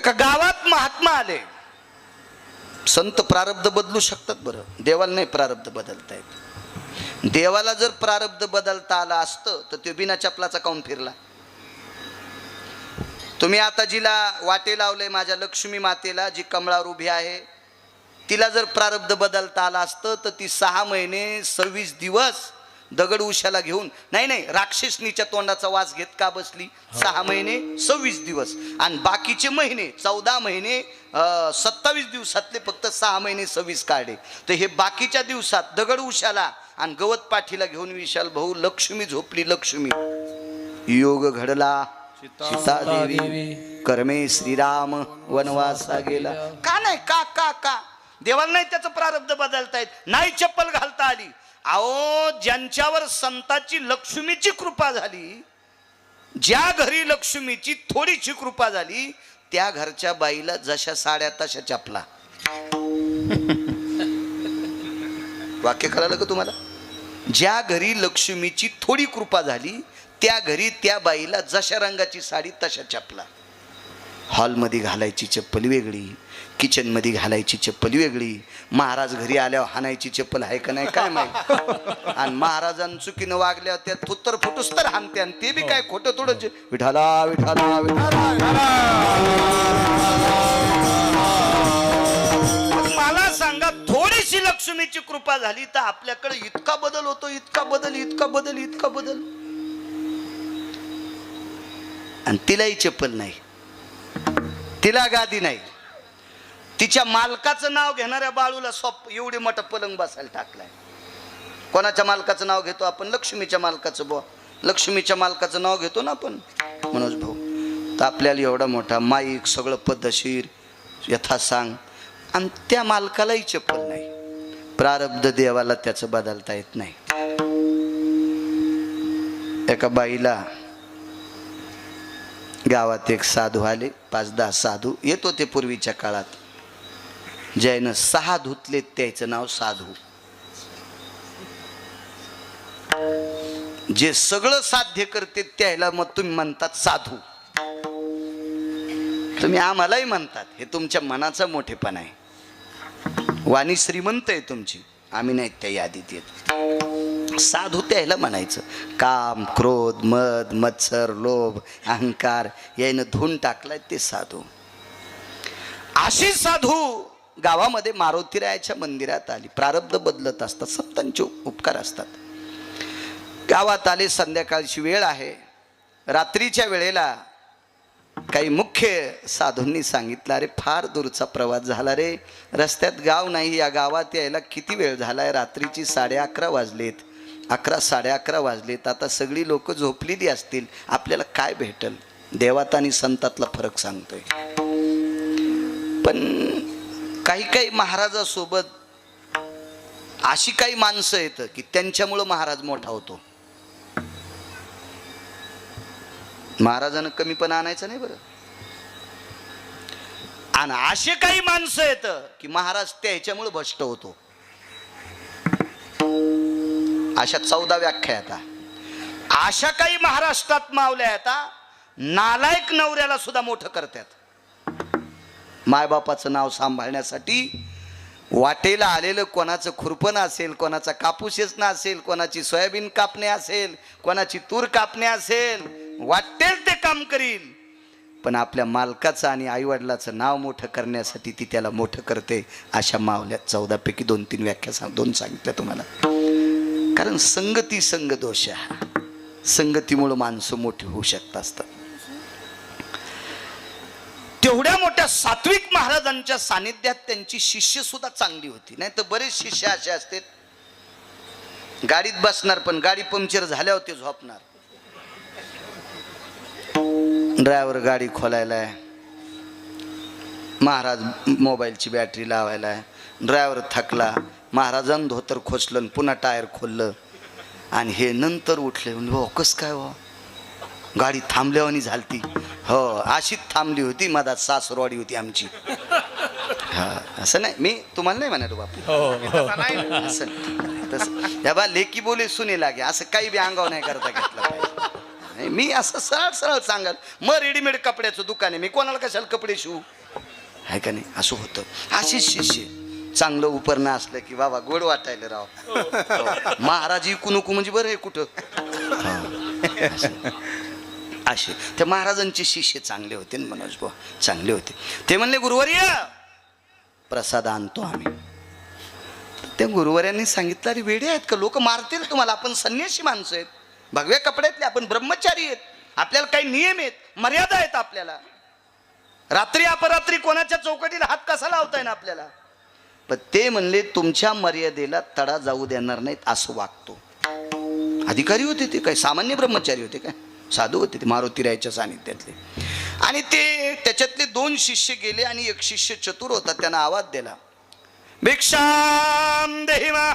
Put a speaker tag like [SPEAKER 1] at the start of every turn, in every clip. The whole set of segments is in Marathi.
[SPEAKER 1] एका गावात महात्मा आले. संत प्रारब्ध बदलू शकतात बरं, देवाला नाही प्रारब्ध बदलता येत. देवाला जर प्रारब्ध बदलता आलं असतं तर तो बिना चपलाचा काऊन फिरला. तुम्ही आता जिला वाटे लावले माझ्या लक्ष्मी मातेला, जी कमळावर उभी आहे, तिला जर प्रारब्ध बदलता आलं असतं तर ती 6 महिने 26 दिवस दगड उशाला घेऊन, नाही राक्षसनीच्या तोंडाचा वास घेत का बसली. 6 महिने 26 दिवस आणि बाकीचे महिने 14 महिने 27 दिवसातले फक्त 6 महिने 26 काढे. तर हे बाकीच्या दिवसात दगड उशाला आणि गवत पाठीला घेऊन विशाल भाऊ लक्ष्मी झोपली. लक्ष्मी योग घडला, सीता देवी कर्मे श्रीराम वनवासा गेला. का नाही का का का देवाला नाही त्याचं प्रारब्ध बदलता येत, नाही चप्पल घालता आली. अहो ज्यांच्यावर संताची लक्ष्मीची कृपा झाली, ज्या घरी लक्ष्मीची थोडीशी कृपा झाली, त्या घरच्या बाईला जशा साड्या तशा चपला. वाक्य कळालं का तुम्हाला. ज्या घरी लक्ष्मीची थोडी कृपा झाली त्या घरी त्या बाईला जशा रंगाची साडी तशा चपला. हॉलमध्ये घालायची चप्पल वेगळी, किचनमध्ये घालायची चप्पल वेगळी. महाराज घरी आल्यावर हाणायची चप्पल आहे का नाही काय माहिती. आणि महाराजांनी चुकीनं वागल्यावर त्या थुत्तर फुटूस तर हाणते, आणि ते बी काय खोटं थोडं विठाला विठाला विठाला. मला सांगा थोडीशी लक्ष्मीची कृपा झाली तर आपल्याकडे इतका बदल होतो, इतका बदल इतका बदल इतका बदल. आणि तिलाही चप्पल नाही, तिला गादी नाही. तिच्या मालकाचं नाव घेणाऱ्या बाळूला एवढे मोठा पलंग बसायला टाकलाय. कोणाच्या मालकाचं नाव घेतो आपण. लक्ष्मीच्या मालकाचं. बुवा लक्ष्मीच्या मालकाचं नाव घेतो ना आपण, मनोज भाऊ. तर आपल्याला एवढा मोठा माईक, सगळं पद्धतशीर यथा सांग, आणि त्या मालकालाही चप्पल नाही. प्रारब्ध देवाला त्याचं बदलता येत नाही. एका बाईला गावात एक साधू आले, 5-10 साधू येत होते पूर्वीच्या काळात. ज्यानं 6 धुतले त्याचं नाव साधू. जे सगळं साध्य करते त्याला मग तुम्ही म्हणतात साधू. तुम्ही आम्हालाही म्हणतात, हे तुमच्या मनाचा मोठेपणा आहे. वाणी श्रीमंत आहे तुमची, आम्ही नाही त्या यादीत येत. साधू त्याला म्हणायचं. काम, क्रोध, मद, मत्सर, लोभ, अहंकार यानं धुवून टाकलाय ते साधू. अशी साधू गावामध्ये मारुतीरायाच्या मंदिरात आली. प्रारब्ध बदलत असतात, संतांचे उपकार असतात. गावात आले, संध्याकाळची वेळ आहे. रात्रीच्या वेळेला काही मुख्य साधूंनी सांगितलं, अरे फार दूरचा प्रवास झाला रे, रस्त्यात गाव नाही, या गावात यायला किती वेळ झालाय. रात्रीची 11:30 वाजलेत, 11-11:30 वाजलेत. आता सगळी लोक झोपलेली असतील, आपल्याला काय भेटल. देवात आणि संतातला फरक सांगतोय. पण काही महाराजासोबत अशी काही माणसं येतं की त्यांच्यामुळं महाराज मोठा होतो. महाराजांना कमीपणा आणायचं नाही बरं. आणि असे काही माणसं येतं की महाराज त्याच्यामुळे भ्रष्ट होतो. अशा 14 व्याख्या येतात. अशा काही महाराष्ट्रात मावल्या येतात, नालायक नवऱ्याला सुद्धा मोठं करतात. मायबापाचं नाव सांभाळण्यासाठी वाटेला आलेलं कोणाचं खुरपण असेल, कोणाचा कापूस वेचणं असेल, कोणाची सोयाबीन कापणे असेल, कोणाची तूर कापणे असेल, वाटेल ते काम करील. पण आपल्या मालकाचं आणि आईवडिलाचं नाव मोठं करण्यासाठी ती त्याला मोठं करते. अशा मावल्या 14 पैकी 2-3 व्याख्या 2 सांगितल्या तुम्हाला. कारण संगती संग दोष, संगतीमुळे माणसं मोठी होऊ शकत असतात. तेवढ्या मोठ्या सात्विक महाराजांच्या सानिध्यात त्यांची शिष्य सुद्धा चांगली होती. नाही तर बरेच शिष्य असे असतात, गाडीत बसणार पण गाडी पंक्चर झाल्यावर ते झोपणार. ड्रायव्हर गाडी खोलायला आहे, महाराज मोबाईलची बॅटरी लावायला आहे. ड्रायव्हर थकला, महाराजांनी धोतर खोचलं, पुन्हा टायर खोललं, आणि हे नंतर उठले. म्हणजे भाऊ कसं काय हो, गाडी थांबल्यावानी झालती. हो अशीच थांबली होती, मधात सासरवाडी होती आमची. हा असं नाही, मी तुम्हाला नाही म्हणालो बापू, असं तसं. बा लेकी बोले सुने लागे, असं काही बी अंगावर नाही करता घेतलं पाहिजे. मी असं सरळ सरळ सांगाल, मग रेडीमेड कपड्याचं दुकान आहे, मी कोणाला कशाला कपडे शिवू, आहे का नाही? असं होतं. अशीच शिष्य चांगलं उपरणं असलं की बाबा गोड वाटायला राव. हो. महाराज इकू नको म्हणजे बरं आहे कुठं. असे त्या महाराजांचे शिष्य चांगले होते ना मनोज भाऊ, चांगले होते. ते म्हणले गुरुवर्य प्रसाद आणतो आम्ही. त्या गुरुवर्यांनी सांगितलं, अरे वेडे आहेत का, लोक मारतील तुम्हाला, आपण संन्यासी माणसं आहेत, भगव्या कपड्यातले, आपण ब्रह्मचारी आहेत, आपल्याला काही नियम आहेत, मर्यादा आहेत आपल्याला. रात्री अपरात्री कोणाच्या चौकटीला हात कसा लावताय ना आपल्याला. पण ते म्हणले तुमच्या मर्यादेला तडा जाऊ देणार नाहीत असं वागतो. अधिकारी होते ते, काय सामान्य ब्रह्मचारी होते काय, साधू होते ते, मारुतीरायाच्या सानिध्यातले. आणि ते त्याच्यातले 2 शिष्य गेले आणि एक शिष्य चतुर होता, त्यानं आवाज दिला, भिक्षाम देहि मा.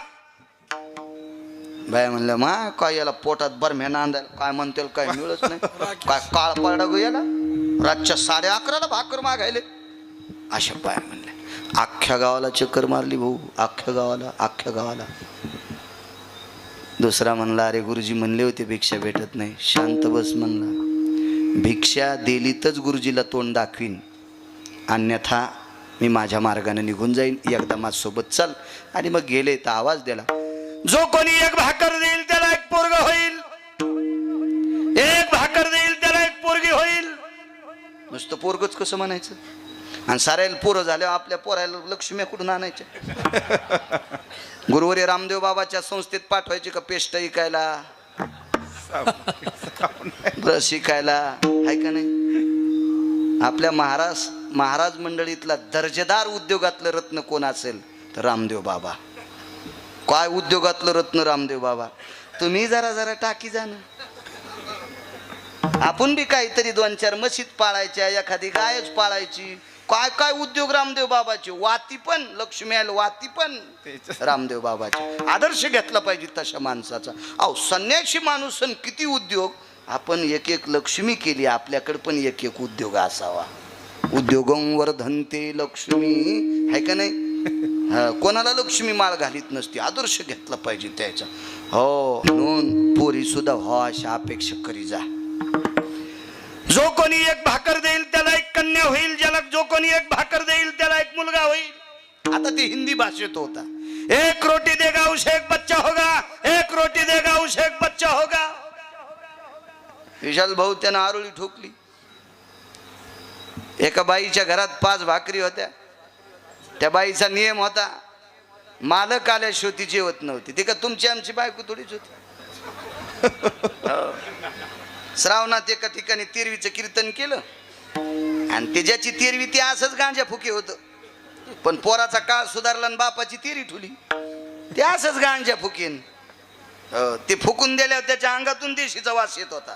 [SPEAKER 1] बाय म्हणलं, मा काय याला पोटात बरम्यानं आणलं, काय म्हणते काय मिळत नाही, काय काळ पडा गो याला, रातच्या 11:30ला भाकर मागायले. अशा बाय म्हणले. अख्ख्या गावाला चक्कर मारली भाऊ, अख्ख्या गावाला. दुसरा म्हणला, अरे गुरुजी म्हणले होते भिक्षा भेटत नाही. शांत बस म्हणला, भिक्षा दिलीतच गुरुजीला तोंड दाखवीन, अन्यथा मी माझ्या मार्गाने निघून जाईन, एकदा माझ्यासोबत चल. आणि मग गेले तर आवाज दिला, जो कोणी 1 भाकर देईल त्याला 1 पोरग होईल, 1 भाकर देईल त्याला 1 पोरगी होईल. नुसतं पोरगच कसं म्हणायचं, आणि साऱ्याला पोरं झाल्या आपल्या पोरायला लक्ष्मी कुठून आणायच्या. गुरुवर्य रामदेव बाबाच्या संस्थेत पाठवायचे का पेस्ट इकायला, ब्रश शिकायला, आहे का नाही? आपल्या महाराज मंडळीतला दर्जेदार उद्योगातलं रत्न कोण असेल तर रामदेव बाबा. काय उद्योगातलं रत्न रामदेव बाबा. तुम्ही जरा टाकी जाणं, आपण बी काहीतरी 2-4 मशीद पाळायच्या, एखादी गायच पाळायची. काय काय उद्योग रामदेव बाबाचे. वाती पण लक्ष्मी आल, वाती पण रामदेव बाबाचे. आदर्श घेतला पाहिजे तशा माणसाचा. अहो संन्यासी माणूस किती उद्योग. आपण 1-1 लक्ष्मी केली, आपल्याकडे पण 1-1 उद्योग असावा. उद्योगं वर्धन्ते लक्ष्मी, आहे का नाही? कोणाला लक्ष्मी माळ घालीत नसते. आदर्श घेतला पाहिजे त्याचा. हो, म्हणून पोरी सुद्धा हो अशा अपेक्षा करी जा. जो कोणी 1 भाकर देईल त्याला 1 कन्या होईल, ज्याला जो कोणी 1 भाकर देईल त्याला 1 मुलगा होईल. आता ते हिंदी भाषेत होता. 1 रोटी देगा उसे 1 बच्चा होगा, 1 रोटी देगा उसे 1 बच्चा होगा. विशाल भाऊ त्यानं आरोळी ठोकली. एका बाईच्या घरात 5 भाकरी होत्या. त्या बाईचा नियम होता, मालक आल्याशिवाय ती जेवत नव्हती. ती का तुमची आमची बायको थोडीच होती. श्रावणात एका ठिकाणी तेरवीचं कीर्तन केलं आणि त्याच्याची तेरवी ती असंच गांजा फुके होतं. पण पोराचा काळ सुधारला आणि बापाची तेरी ठुली. ते असंच गांजा फुकेन. ते फुकून दिल्यावर त्याच्या अंगातून देशीचा वास येत होता.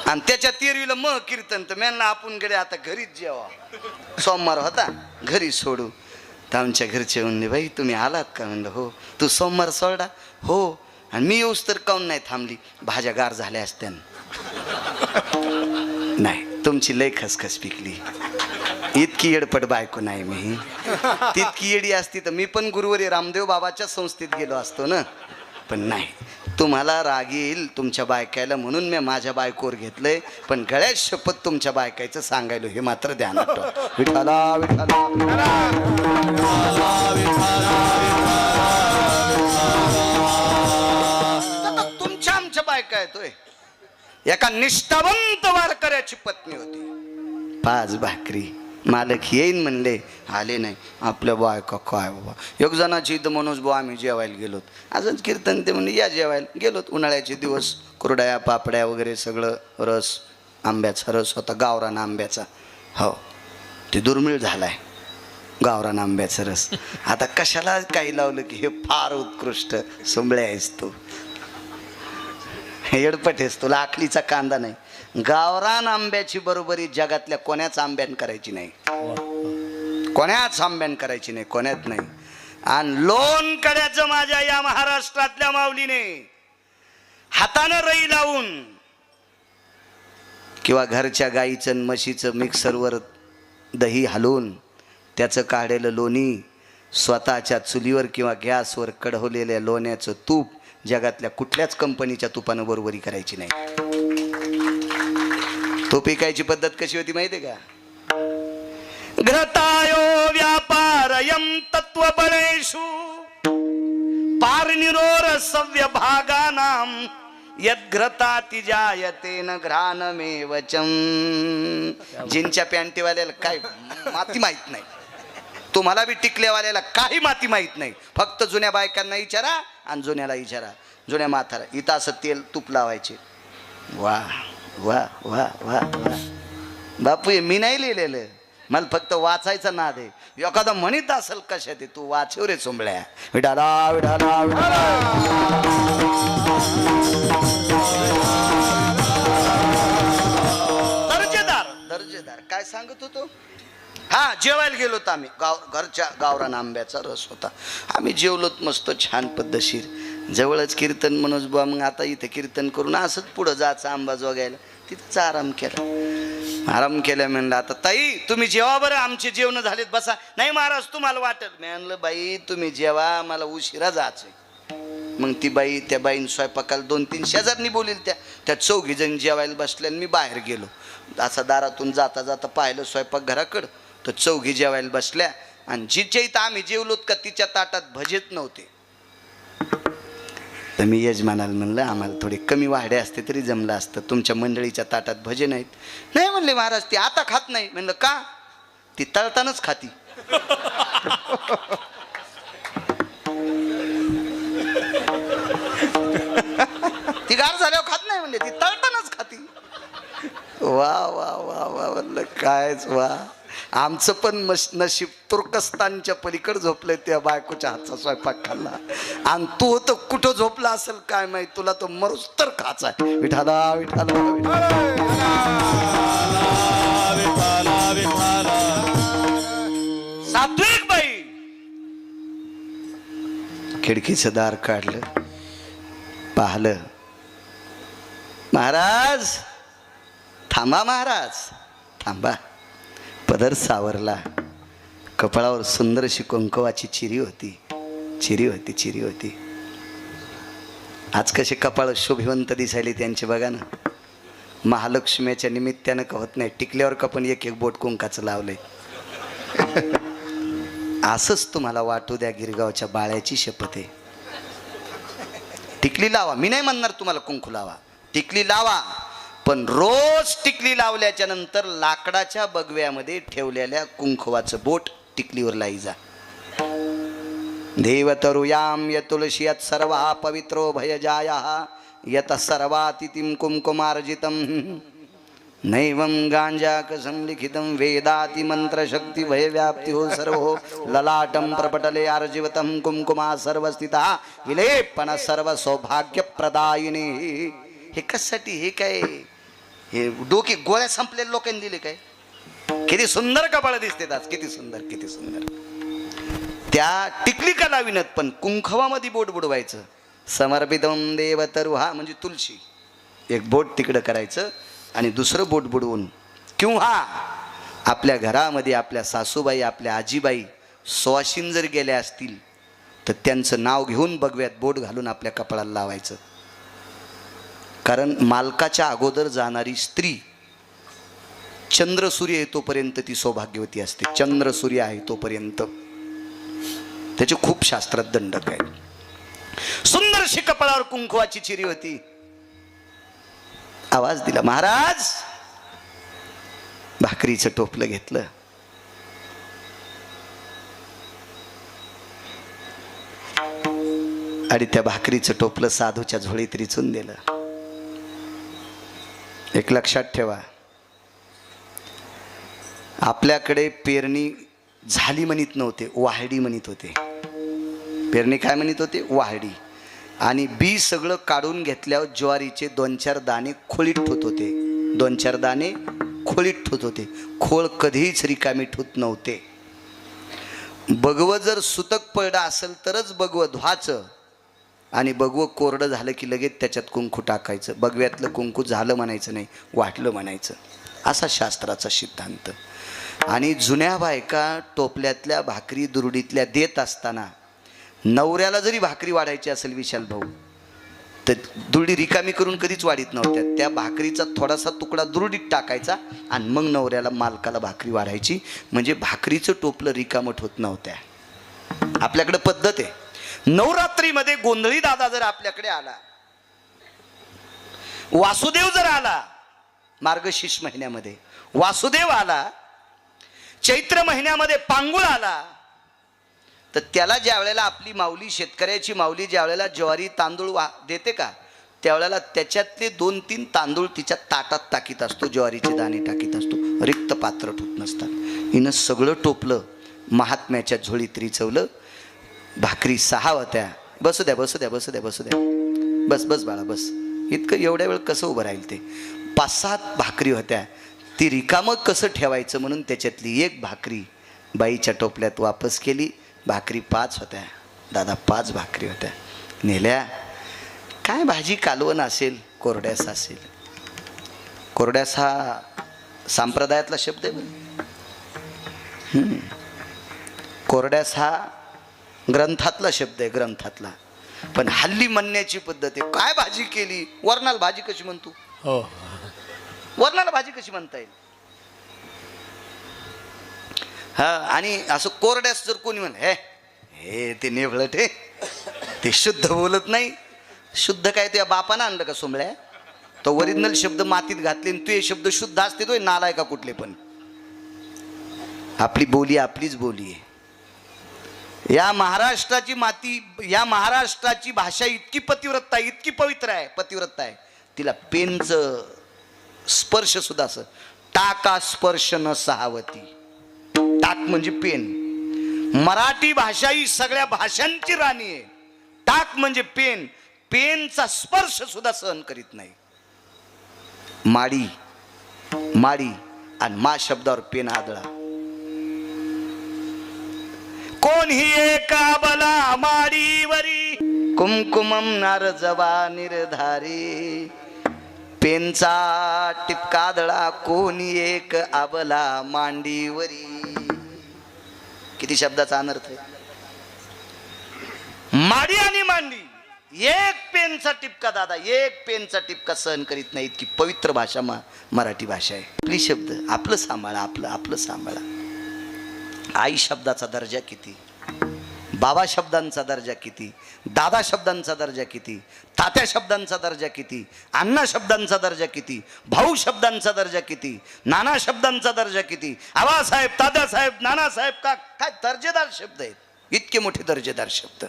[SPEAKER 1] आणि त्याच्या तेरवीला मग कीर्तन. तर म्हणलं आपण कडे आता घरीच जेवा. सोमवार होता, घरी सोडू. तर आमच्या घरचे म्हणले, बाई तुम्ही आलात का? म्हणलं हो. तू सोमवार सोडा? हो. आणि मी येऊस तर काऊन नाही थांबली? भाज्या गार झाल्या असत्या. नाही, तुमची लय खसखस पिकली. इतकी येडपट बायको नाही मी. तितकी येडी असती तर मी पण गुरुवर्य रामदेव बाबाच्या संस्थेत गेलो असतो ना. पण नाही, तुम्हाला राग येईल तुमच्या बायकायला म्हणून मी माझ्या बायकोवर घेतलंय. पण गळ्यात शपथ तुमच्या बायकायचं सांगायलो हे मात्र ध्यानात ठेवा. विठाला विठाला तुमच्या आमच्या बायका येतोय. एका निष्ठावंत वारकऱ्याची पत्नी होती. 5 भाकरी. मालक येईन म्हणले, आले नाही. आपल्या बायका काय बाबा. 1 जणाची इथं मनोज भाऊ आम्ही जेवायला गेलोत. अजूनच कीर्तन ते म्हणजे या जेवायला गेलोत. उन्हाळ्याचे दिवस, कुरड्या पापड्या वगैरे सगळं. रस, आंब्याचा रस होता, गावरान आंब्याचा. हो, ते दुर्मिळ झालाय गावरान आंब्याचा रस. आता कशाला काही लावलं की हे फार उत्कृष्ट. सुंबळे आहेस तू, येडपट आहेस, तुला आखलीचा कांदा नाही. गावरान आंब्याची बरोबरी जगातल्या कोण्याच आंब्यान करायची नाही. कोण्याच आंब्यान करायची नाही, कोण्यात नाही. आणि लोणकड्याचं माझ्या या महाराष्ट्रातल्या माऊलीने हातानं रई लावून किंवा घरच्या गाईचं म्हशीचं मिक्सरवर दही हलवून त्याचं काढलेलं लोणी, स्वतःच्या चुलीवर किंवा गॅसवर कढवलेल्या लोण्याचं तूप जगातल्या कुठल्याच कंपनीच्या तुपानं बरोबरी करायची नाही. तूप विकायची पद्धत कशी होती माहिती आहे का? घृतायो व्यापारयं तत्वबलेषु पारनिरोर सव्य भागानां यद्घ्रताति जायते न घ्राणमेवचम. जिनच्या पॅन्टीवाल्याला काय माती माहित नाही, तुम्हाला बी टिकलेवाल्याला काही माती माहित नाही. फक्त जुन्या बायकांना विचारा आणि जुन्याला विचारा, जुन्या म्हातारा इथं असं तेल तूप लावायचे. वा वा वा वा वा बापू, हे मी नाही लिहिलेलं, मला फक्त वाचायचा नाद आहे. एखादा म्हणत असेल कशात आहे, तू वाचव रे चोंबळ्या. विठाला विठाला विठाला. दर्जेदार दर्जेदार काय सांगत होतो? हा, जेवायला गेलो होतो आम्ही. घरच्या गावरान आंब्याचा रस होता. आम्ही जेवलोत मस्त छान पद्धतशीर. जवळच कीर्तन मनोज बुवा, मग आता इथे कीर्तन करून असंच पुढं जायचं आंबा जोगायला. तिथंच आराम केला. आराम केल्या म्हणलं आता ताई तुम्ही जेवा बरं, आमचे जेवण झालेत बसा. नाही महाराज तुम्हाला वाटेल. मी म्हणलं बाई तुम्ही जेवा, मला उशिरा जायचंय. मग ती बाई, त्या बाईन स्वयंपाकाला 2-3 शेजारनी बोलील, त्या 4 जण जेवायला बसल्या. मी बाहेर गेलो, असा दारातून जाता जाता पाहिलं स्वयंपाक घराकडं, तर 4 जेवायला बसल्या. आणि जिच्या इथं आम्ही जेवलोत का तिच्या ताटात भजेत नव्हते. तर मी यजमानाला म्हणलं आम्हाला थोडे कमी वाढे असते तरी जमलं असतं, तुमच्या मंडळीच्या ताटात भजे नाहीत. नाही म्हणले महाराज ती आता खात नाही. म्हणलं का? ती तळतानाच खाती. ती गार झाल्यावर खात नाही म्हणले, ती तळतानाच खाती. वा वा वा वा म्हणलं कायच वा. आमचं पण नशीब तुर्कस्तानच्या पलीकडे झोपलंय, त्या बायकोच्या हातचा स्वयंपाक खाल्ला. आणि तू तर कुठं झोपला असेल काय माहित, तुला तर मरूस तर खाचा. विठाला विठाला सात्विक बाई खिडकीचं दार काढलं, पाहलं. महाराज थांबा, महाराज थांबा. पदर सावरला, कपाळावर सुंदर अशी कुंकवाची चिरी होती. चिरी होती, चिरी होती. आज कसे कपाळ शोभिवंत दिसायले त्यांचे बघा ना. महालक्ष्मीच्या निमित्तानं का होत नाही, टिकल्यावर का पण एक एक बोट कुंकाचं लावलंय. असंच तुम्हाला वाटू द्या, गिरगावच्या बाळ्याची शपथ आहे. टिकली लावा, मी नाही म्हणणार तुम्हाला कुंकू लावा, टिकली लावा. पण रोज टिकली लावल्याच्या नंतर लाकडाच्या बगव्यामध्ये ठेवलेल्या कुंकवाचं बोट टिकलीवर लाई जा. देवतरुयाम यतुलशियत सर्वा पवित्रो भयजाया यत सर्वातिथिं कुंकुमार्जितं नैवं गांजाकसं लिखितं वेदाति मंत्रशक्ति भयव्याप्ति हो सर्वो ललाटं प्रपटले अर्जिवतं कुंकुमा सर्वस्थिता विलेपन सर्व सौभाग्यप्रदायिनी. हे कशासाठी? हे काय हे डोकी गोळ्या संपलेल्या लोकांनी दिले काय? किती सुंदर कपाळ दिसते आज, किती सुंदर, किती सुंदर. त्या टिकली का लाविनत पण कुंकवामध्ये बोट बुडवायचं. समर्पितम देवतरुहा म्हणजे तुळशी, एक बोट तिकडं करायचं आणि दुसरं बोट बुडवून, किंवा आपल्या घरामध्ये आपल्या सासूबाई आपल्या आजीबाई सुवासिन जर गेल्या असतील तर त्यांचं नाव घेऊन बगव्यात बोट घालून आपल्या कपाळाला लावायचं. कारण मालकाच्या अगोदर जाणारी स्त्री चंद्र सूर्य येतोपर्यंत ती सौभाग्यवती असते. चंद्र सूर्य आहे तोपर्यंत. त्याचे खूप शास्त्रात दंडक आहे. सुंदरशी कपाळावर कुंकवाची चिरी होती. आवाज दिला, महाराज. भाकरीचं टोपलं घेतलं, आणि त्या भाकरीचं टोपलं साधूच्या झोळीत रिचून दिलं. एक लक्षात ठेवा, आपल्याकडे पेरणी झाली म्हणत नव्हते, वाहडी म्हणत होते. पेरणी काय म्हणत होते? वाहडी. आणि बी सगळं काढून घेतल्यावर ज्वारीचे 2-4 दाणे खोळीत ठेवत होते. 2-4 दाणे खोळीत ठेवत होते. खोळ कधीच रिकामी ठेवत नव्हते. बगवं जर सुतक पडलं असेल तरच बगवं धुवायचं, आणि बगवं कोरडं झालं की लगेच त्याच्यात कुंकू टाकायचं. बगव्यातलं कुंकू झालं म्हणायचं नाही, वाटलं म्हणायचं. असा शास्त्राचा सिद्धांत. आणि जुन्या बायका टोपल्यातल्या भाकरी दुरुडीतल्या देत असताना नवऱ्याला जरी भाकरी वाढायची असेल विशाल भाऊ, तर दुरडी रिकामी करून कधीच वाढीत नव्हत्या. त्या भाकरीचा थोडासा तुकडा दुरडीत टाकायचा आणि मग नवऱ्याला मालकाला भाकरी वाढायची, म्हणजे भाकरीचं टोपलं रिकामट होत नव्हत्या. आपल्याकडे पद्धत आहे. नवरात्रीमध्ये गोंधळी दादा जर आपल्याकडे आला, वासुदेव जर आला, मार्गशीर्ष महिन्यामध्ये वासुदेव आला, चैत्र महिन्यामध्ये पांगुळ आला, तर त्याला ज्या वेळेला आपली माऊली, शेतकऱ्याची माऊली ज्या वेळेला ज्वारी तांदूळ देते का, त्यावेळेला त्याच्यातले 2-3 तांदूळ तिच्या ताटात टाकीत असतो, ज्वारीचे दाणे टाकीत असतो, रिक्त पात्र ठेवत नसतात. हिनं सगळं टोपलं महात्म्याच्या झोळीत रिचवलं. भाकरी 6 होत्या. बसू द्या बसू द्या बसू द्या बसू द्या, बस बस बाळा बस. इतकं एवढ्या वेळ कसं उभं राहील ते. 5-7 भाकरी होत्या. ती रिकामं कसं ठेवायचं म्हणून त्याच्यातली एक भाकरी बाईच्या टोपल्यात वापस केली. भाकरी 5 होत्या. दादा 5 भाकरी होत्या. नेल्या. काय भाजी कालवण असेल, कोरड्यास असेल. कोरड्यास हा संप्रदायातला शब्द आहे. कोरड्यास हा ग्रंथातला शब्द आहे, ग्रंथातला. पण हल्ली म्हणण्याची पद्धत आहे, काय भाजी केली, वरणाला भाजी कशी म्हणतो. हो, वरणाला भाजी कशी म्हणता येईल. हा, आणि असं कोरड्यास जर कोणी म्हण, हे ते नेवळट आहे, ते शुद्ध बोलत नाही. शुद्ध काय तुझ्या बापानं आणलं का सोमळ्या. तो ओरिजिनल शब्द मातीत घातले, तू हे शब्द शुद्ध असते तो नालाय का कुठले पण. आपली बोली आपलीच बोली आहे. या महाराष्ट्राची माती, या महाराष्ट्राची भाषा इतकी पतिव्रता, इतकी पवित्र आहे, पतिव्रता आहे. तिला पेनचं स्पर्श सुद्धा असं, टाका स्पर्श न सहावती. टाक म्हणजे पेन. मराठी भाषा ही सगळ्या भाषांची राणी आहे. टाक म्हणजे पेन. पेनचा स्पर्श सुद्धा सहन करीत नाही. माडी, माडी आणि मा शब्दावर पेन आदळा. कोण ही एका बला माडीवरी, कुमकुमम नारजवा निर्धारी. पेनचा टिपका दळा कोणी एक आबला मांडीवरी. किती शब्दाचा अनर्थ आहे. माडी आणि मांडी, एक पेनचा टिपका दादा, एक पेनचा टिपका सहन करीत नाही. इतकी पवित्र भाषा मराठी भाषा आहे. आपली शब्द आपलं सांभाळा, आपलं आपलं सांभाळा. आई शब्दाचा दर्जा किती, बाबा शब्दांचा दर्जा किती, दादा शब्दांचा दर्जा किती, तात्या शब्दांचा दर्जा किती, अण्णा शब्दांचा दर्जा किती, भाऊ शब्दांचा दर्जा किती, नाना शब्दांचा दर्जा किती. आबासाहेब, दादासाहेब, नानासाहेब, का काय दर्जेदार शब्द आहेत. इतके मोठे दर्जेदार शब्द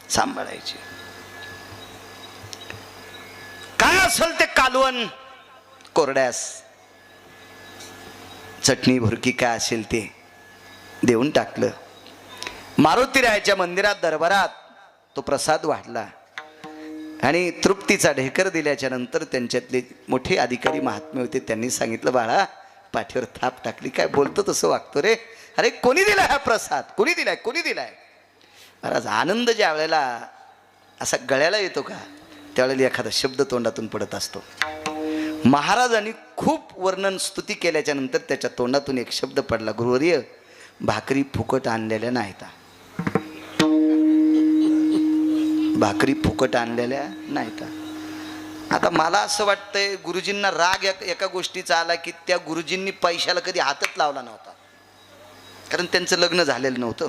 [SPEAKER 1] सांभाळायचे. काय असेल ते कालवण, कोरड्यास चटणी भुरकी काय असेल ते देऊन टाकलं. मारुतीरायाच्या मंदिरात दरबारात तो प्रसाद वाढला आणि तृप्तीचा ढेकर दिल्याच्या नंतर त्यांच्यातले मोठे अधिकारी महात्मे होते. त्यांनी सांगितलं, बाळा पाठीवर थाप टाकली, काय बोलतो तसं वागतो रे. अरे कोणी दिलाय हा प्रसाद, कोणी दिलाय, कोणी दिलाय. महाराज आनंद ज्या वेळेला असा गळ्याला येतो का, त्यावेळेला एखादा शब्द तोंडातून पडत असतो. महाराजांनी खूप वर्णन स्तुती केल्याच्या नंतर त्याच्या तोंडातून एक शब्द पडला, गुरुवर्य भाकरी फुकट आणलेल्या नाहीत. भाकरी फुकट आणलेल्या नाहीत. आता मला असं वाटतंय गुरुजींना राग एका गोष्टीचा आला की त्या गुरुजींनी पैशाला कधी हातच लावला नव्हता, कारण त्यांचं लग्न झालेलं नव्हतं.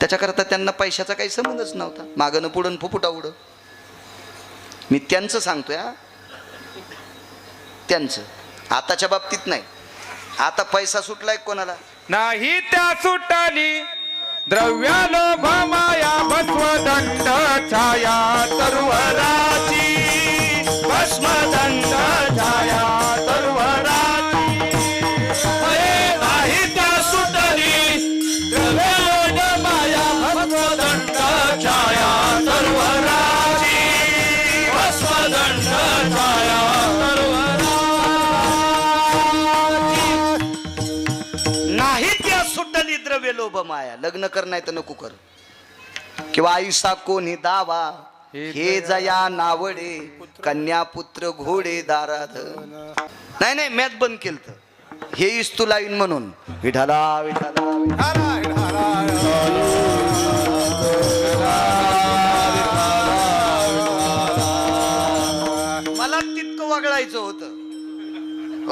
[SPEAKER 1] त्याच्याकरता त्यांना पैशाचा काही संबंधच नव्हता. मागणं पुढं फुफुटा उडं. मी त्यांचं सांगतोय, त्यांचं. आताच्या बाबतीत नाही. आता पैसा सुटलाय कोणाला
[SPEAKER 2] नाही, त्या सुटली द्रव्यालोभ माया भस्मदंड छाया तरुवराची, भस्मदंड छाया तरुवराची. नाही त्या सुटली द्रव्यालोभ माया भस्मदंड छाया तरुवराची, भस्मदंड छाया तरुवराची.
[SPEAKER 1] नाही त्या सुटली द्रव्य लोभ माया. लग्न कर नाही तर नको कर, किंवा आयुषा कोणी दावा हे जया नावडे, कन्या पुत्र घोडे दाराध. नाही नाही, मॅच बंद केलं. हे इस्तू लाईन म्हणून विठाला विठाला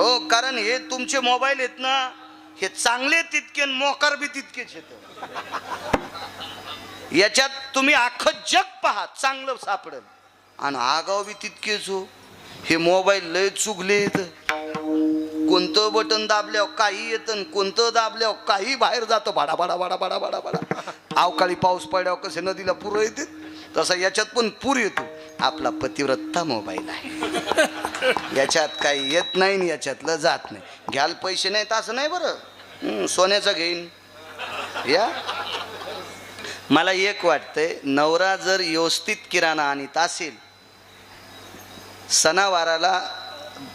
[SPEAKER 1] हो, कारण हे तुमचे मोबाईल आहेत ना, हे चांगले तितके आणि मोकार बी तितकेच येत. याच्यात तुम्ही अख्खं जग पहा, चांगलं सापडेल आणि आगाव बी तितकेच हो. हे मोबाईल लय चुगलेत. कोणतं बटन दाबल्यावर काही येतं आणि कोणतं दाबल्यावर काही बाहेर जातं. भाडा भाडा भाडा भाडा भाडा भाडा. अवकाळी पाऊस पडल्यावर कसे नदीला पूर येते तसा याच्यात पण पूर येतो. आपला पतिव्रता मोबाईल आहे, याच्यात काही येत नाही आणि याच्यातलं जात नाही. घ्याल पैसे नाहीत असं नाही बरं, सोन्याचा घेईन या. मला एक वाटतंय, नवरा जर व्यवस्थित किराणा आणीत असेल, सणावाराला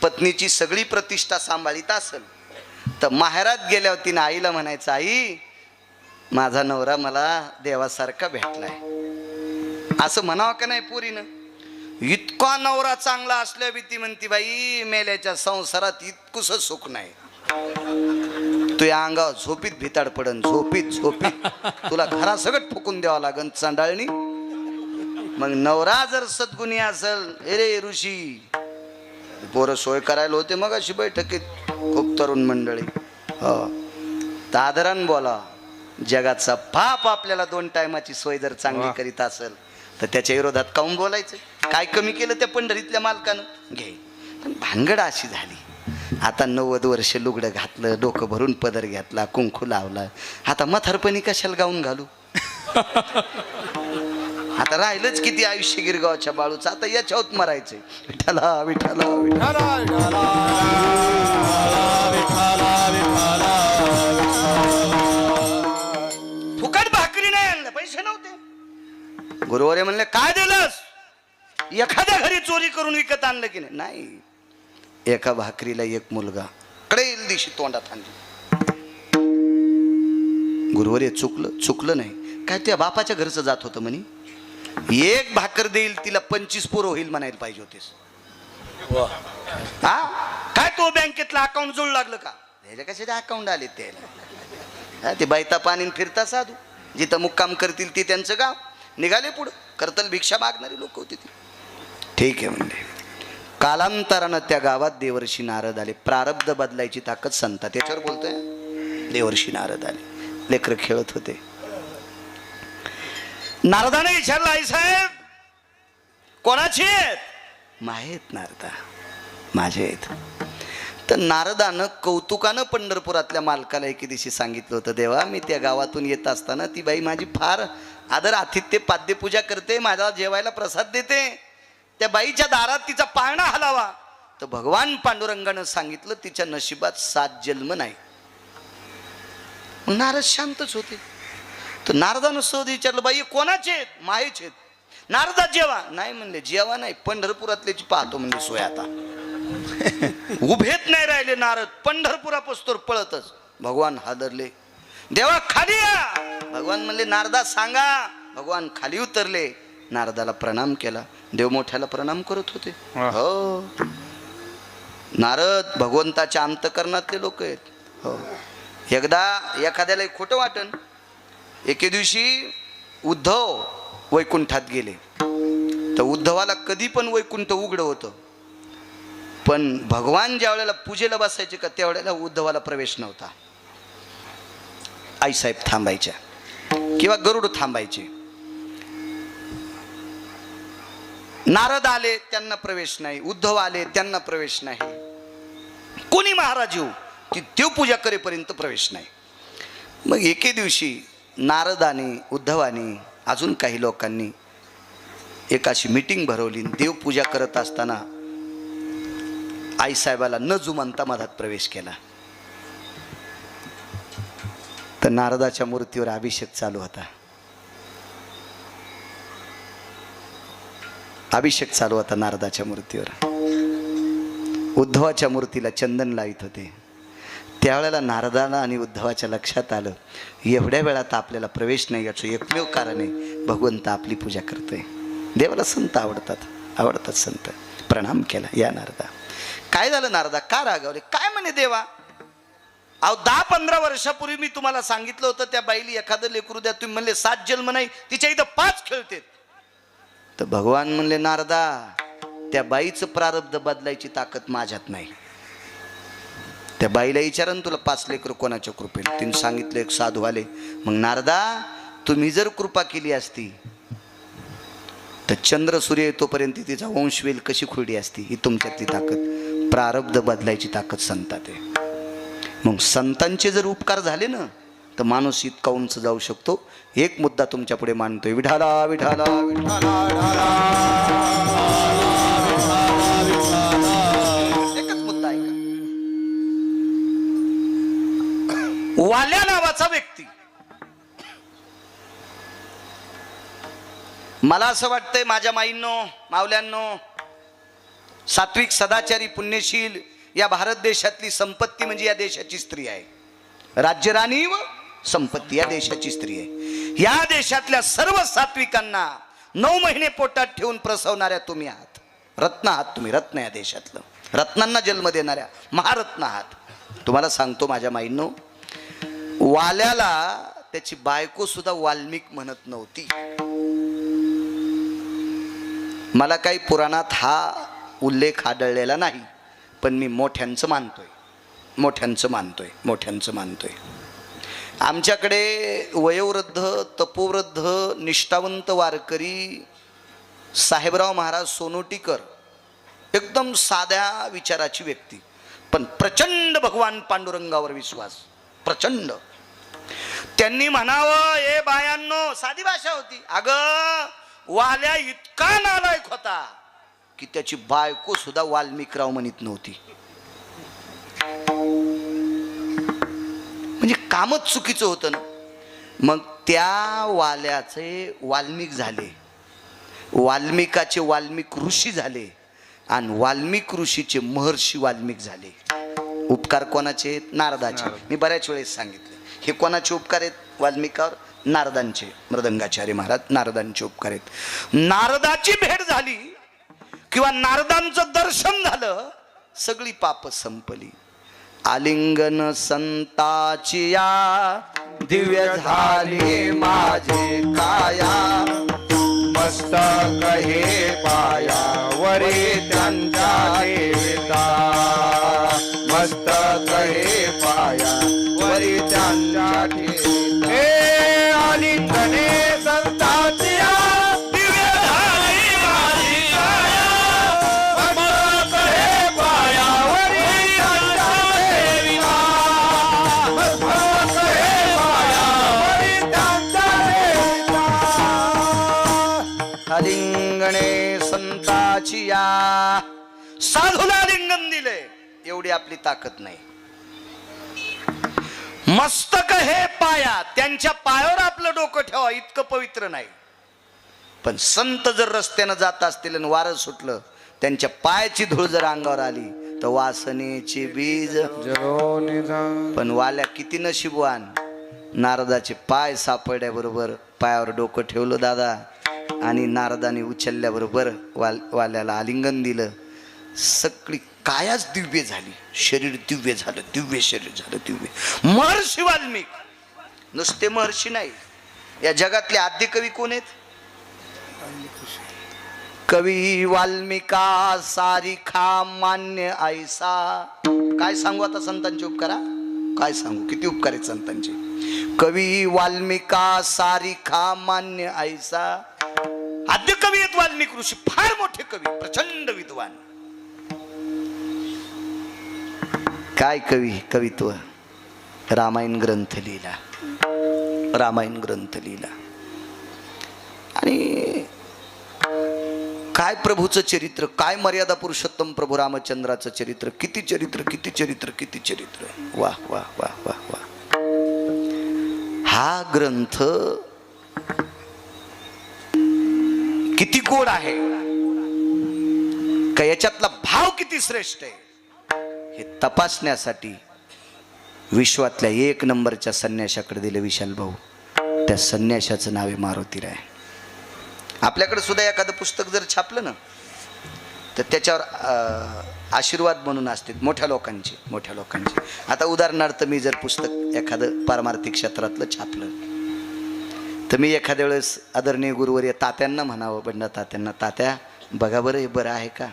[SPEAKER 1] पत्नीची सगळी प्रतिष्ठा सांभाळीत असेल, तर माहेरात गेल्यावर तिने आईला म्हणायचं, आई माझा नवरा मला देवासारखा भेटलाय, असं म्हणावं का नाही पोरीनं. इतका नवरा चांगला असल्या बी ती म्हणती, बाई मेल्याच्या संसारात इतकुस सुख नाही. तू या अंगावर झोपीत भिताड पडन, झोपीत झोपीत तुला घरा सगळं फुकून द्यावं लागन चांडाळणी. मग नवरा जर सद्गुणी असेल, रे ऋषी पोरं सोय करायला होते मग अशी बैठकीत खूप तरुण मंडळी. हो, तादरान बोला. जगाचा बाप आपल्याला 2 टायमाची सोय जर चांगली करीत असेल तर त्याच्या विरोधात काऊन बोलायचं. काय कमी केलं त्या पंढरीतल्या मालकानं, घे. पण भानगड अशी झाली, आता 90 वर्ष लुगडं घातलं, डोकं भरून पदर घेतला, कुंकू लावला, आता म्हातारपणी कशाला गाऊन घालू. आता राहिलंच किती आयुष्य गिरगावच्या बाळूचं, आता याच्यावर मरायचंय. विठ्ठला विठ्ठला विठ्ठला. फुकट भाकरी नाही आणलं, पैसे नव्हते. गुरुवारे म्हणले, काय दिलंस. एखाद्या घरी चोरी करून विकत आणलं की नाही. एका भाकरीला एक मुलगा कडेल दिवशी तोंडात आणली. गुरुवारी चुकलं नाही काय, त्या बापाच्या घरचं जात होतं म्हणे. एक भाकर देईल तिला 25 पोरं होईल म्हणायला पाहिजे होतेस. हा काय, तो बँकेतला अकाउंट जोड लागलं का. ह्याच्या कशाचे अकाउंट आले त्याला. ते बैता पाणी फिरता साधू, जिथं मुक्काम करतील ते त्यांचं गाव. निघाले पुढं, करतल भिक्षा मागणारी लोक होती ती. ठीक आहे म्हणले. कालांतरानं त्या गावात देवर्षी नारद आले. प्रारब्ध बदलायची ताकद संता, त्याच्यावर बोलतोय. देवर्षी नारद आले, लेकरं खेळत होते. नारदाने विचारलं, आई साहेब कोणाची आहेत. माहेत नारदा, माझे आहेत. तर नारदानं कौतुकानं पंढरपुरातल्या मालकाला एके दिवशी सांगितलं होतं, देवा मी त्या गावातून येत असताना ती बाई माझी फार आदर आतिथ्य पाद्यपूजा करते, माझा जेवायला प्रसाद देते. त्या बाईच्या दारात तिचा पाळणा हलावा. तर भगवान पांडुरंगानं सांगितलं, तिच्या नशिबात 7 जन्म नाही. मग नारद शांतच होते. तर नारदानं सहज विचारलं, बाई कोणाचे आहेत. माहेचे आहेत. नारदा जेवा नाही म्हणले. जेवा नाही, पंढरपुरातल्याची पाहतो म्हणजे सोय. आता उभेत नाही राहिले नारद, पंढरपुरापासून पळतच. भगवान हादरले, देवा खाली या. भगवान म्हणले, नारदा सांगा. भगवान खाली उतरले, नारदाला प्रणाम केला. देव मोठ्याला प्रणाम करत होते. हो, नारद भगवंताच्या अंतकरणातले लोक आहेत. हो, एकदा एखाद्याला खोटं वाटन. एके दिवशी उद्धव वैकुंठात गेले. तर उद्धवाला कधी पण वैकुंठ उघडं होतं, पण भगवान ज्या वेळेला पूजेला बसायचे का त्यावेळेला उद्धवाला प्रवेश नव्हता. आईसाहेब थांबायच्या किंवा गरुड थांबायचे. नारद आले त्यांना प्रवेश नाही, उद्धव आले त्यांना प्रवेश नाही. कोणी महाराज येऊ ती देवपूजा करेपर्यंत प्रवेश नाही. मग एके दिवशी नारदाने, उद्धवाने, अजून काही लोकांनी एक अशी मीटिंग भरवली. देवपूजा करत असताना आईसाहेबाला न जुमानता मधात प्रवेश केला. तर नारदाच्या मूर्तीवर अभिषेक चालू होता. अभिषेक चालू होता नारदाच्या मूर्तीवर. उद्धवाच्या मूर्तीला चंदन लावित होते. त्यावेळेला नारदाला आणि उद्धवाच्या लक्षात आलं, एवढ्या वेळात आपल्याला प्रवेश नाही, याचं एकमेव कारण आहे भगवंत आपली पूजा करतोय. देवाला संत आवडतात संत. प्रणाम केला, या नारदा. काय झालं नारदा, का रागावले. काय म्हणे देवा, अहो 10-15 वर्षापूर्वी मी तुम्हाला सांगितलं होतं त्या बाईली एखादं लेकरू द्या. तुम्ही म्हणले 7 जन्म नाही, तिच्या इथं 5 खेळते. तर भगवान म्हणले, नारदा त्या बाईचं प्रारब्ध बदलायची ताकद माझ्यात नाही. त्या बाईला विचारा ना, तुला 5 लेकर कोणाच्या कृपेने? तिने सांगितलं एक साधू आले. मग नारदा, तुम्ही जर कृपा केली असती तर चंद्र सूर्य येतोपर्यंत तिचा वंशवेल कशी खुरडी असती. ही तुमच्यातली ताकद, प्रारब्ध बदलायची ताकद संतात आहे. मग संतांचे जर उपकार झाले ना तर माणूस इतका उंच जाऊ शकतो. एक मुद्दा तुमच्या पुढे मांडतोय. विठाला विठाला विठाला, एकच मुद्दा आहे. वाल्या नावाचा व्यक्ती, मला असं वाटतंय माझ्या माईंनो, मावल्यांनो, सात्विक, सदाचारी, पुण्यशील या भारत देशातली संपत्ती म्हणजे या देशाची स्त्री आहे. राज्यराणी व संपत्ती या देशाची स्त्री आहे. या देशातल्या सर्व सात्विकांना 9 महिने पोटात ठेवून प्रसवणाऱ्या तुम्ही आहात. रत्न आहात तुम्ही, रत्न या देशातलं, रत्नांना जन्म देणाऱ्या महारत्न आहात. तुम्हाला सांगतो माझ्या माईंनो, वाल्याला त्याची बायको सुद्धा वाल्मिक म्हणत नव्हती. मला काही पुराणात हा उल्लेख आढळलेला नाही, पण मी मोठ्यांचं मानतोय. आमच्याकडे वयोवृद्ध, तपोवृद्ध, निष्ठावंत वारकरी साहेबराव महाराज सोनोटीकर, एकदम साध्या विचाराची व्यक्ती, पण प्रचंड भगवान पांडुरंगावर विश्वास, प्रचंड. त्यांनी म्हणावं, ए बायांनो, साधी भाषा होती, अगं वाल्या इतका नालायक होता की त्याची बायको सुद्धा वाल्मिकराव म्हणत नव्हती. म्हणजे कामच चुकीचं होतं ना. मग त्या वाल्याचे वाल्मिक झाले, वाल्मिकाचे वाल्मिक ऋषी झाले, आणि वाल्मिक ऋषीचे महर्षी वाल्मिक झाले. उपकार कोणाचे? नारदाचे. मी बऱ्याच वेळेस सांगितले, हे कोणाचे उपकार आहेत वाल्मिकावर? नारदांचे. मृदंगाचार्य महाराज नारदांचे उपकार आहेत. नारदाची भेट झाली किंवा नारदांचं दर्शन झालं, सगळी पाप संपली. आलिंगन संताची या दिव्य झाली माझे काया,
[SPEAKER 2] मस्तक हे पायावरी त्यांच्या ठेविता, मस्तक हे पायावरी त्यांच्या ठेविता. हे आलिंगने संतांची दिव्य झाली माझी काया, मस्तक हे पायावरी त्यांच्या ठेविता, मस्तक हे पायावरी त्यांच्या ठेविता.
[SPEAKER 1] आलिंगणे संताची या, साधूला लिंगन दिले, एवढी आपली ताकद नाही. मस्तक हे पाया, त्यांच्या पायावर आपलं डोकं ठेवा, इतकं पवित्र नाही. पण संत जर रस्त्यानं जात असतील आणि वारं सुटलं, त्यांच्या पायाची धूळ जर अंगावर आली तर वासनेचे बीज. पण वाल्या किती नशीबवान, नारदाचे पाय सापडल्याबरोबर पायावर डोकं ठेवलं दादा, आणि नारदाने उचलल्याबरोबर वाल्याला आलिंगन दिलं. सगळी कायाच दिव्य झाली, शरीर दिव्य झालं, दिव्य शरीर झालं, दिव्य. महर्षी वाल्मिक, नुसते महर्षी नाही, या जगातले आद्य कवी कोण आहेत? कवी वाल्मिका सारिखा मान्य ऐसा. काय सांगू आता संतांचे उपकारा, काय सांगू, किती उपकार आहेत संतांचे. कवी वाल्मिका सारिखा मान्य ऐसा. आद्य कवी आहेत वाल्मिक ऋषी, फार मोठे कवी, प्रचंड विद्वान. काय कवी, कवित्व. रामायण ग्रंथ लिहिला, रामायण ग्रंथ लिहिला. आणि काय प्रभूचं चरित्र, काय मर्यादा पुरुषोत्तम प्रभू रामचंद्राचं चरित्र, किती चरित्र, किती चरित्र, किती चरित्र. वाह वाह वाह वाह वाह. हा ग्रंथ किती गोड आहे, का याच्यातला भाव किती श्रेष्ठ आहे, हे तपासण्यासाठी विश्वातल्या 1 नंबरच्या संन्याशाकडे दिले विशाल भाऊ. त्या संन्याशाचं नाव आहे मारुतीराय. आपल्याकडे सुद्धा एखादं पुस्तक जर छापलं ना तर त्याच्यावर आशीर्वाद म्हणून असते मोठ्या लोकांचे, मोठ्या लोकांचे. आता उदाहरणार्थ मी जर पुस्तक एखादं पारमार्थिक क्षेत्रातलं छापलं तर मी एखाद्या वेळेस आदरणीय गुरुवर्य तात्यांना म्हणावं, बंडा तात्यांना, तात्या बघा बरं हे बरं आहे का.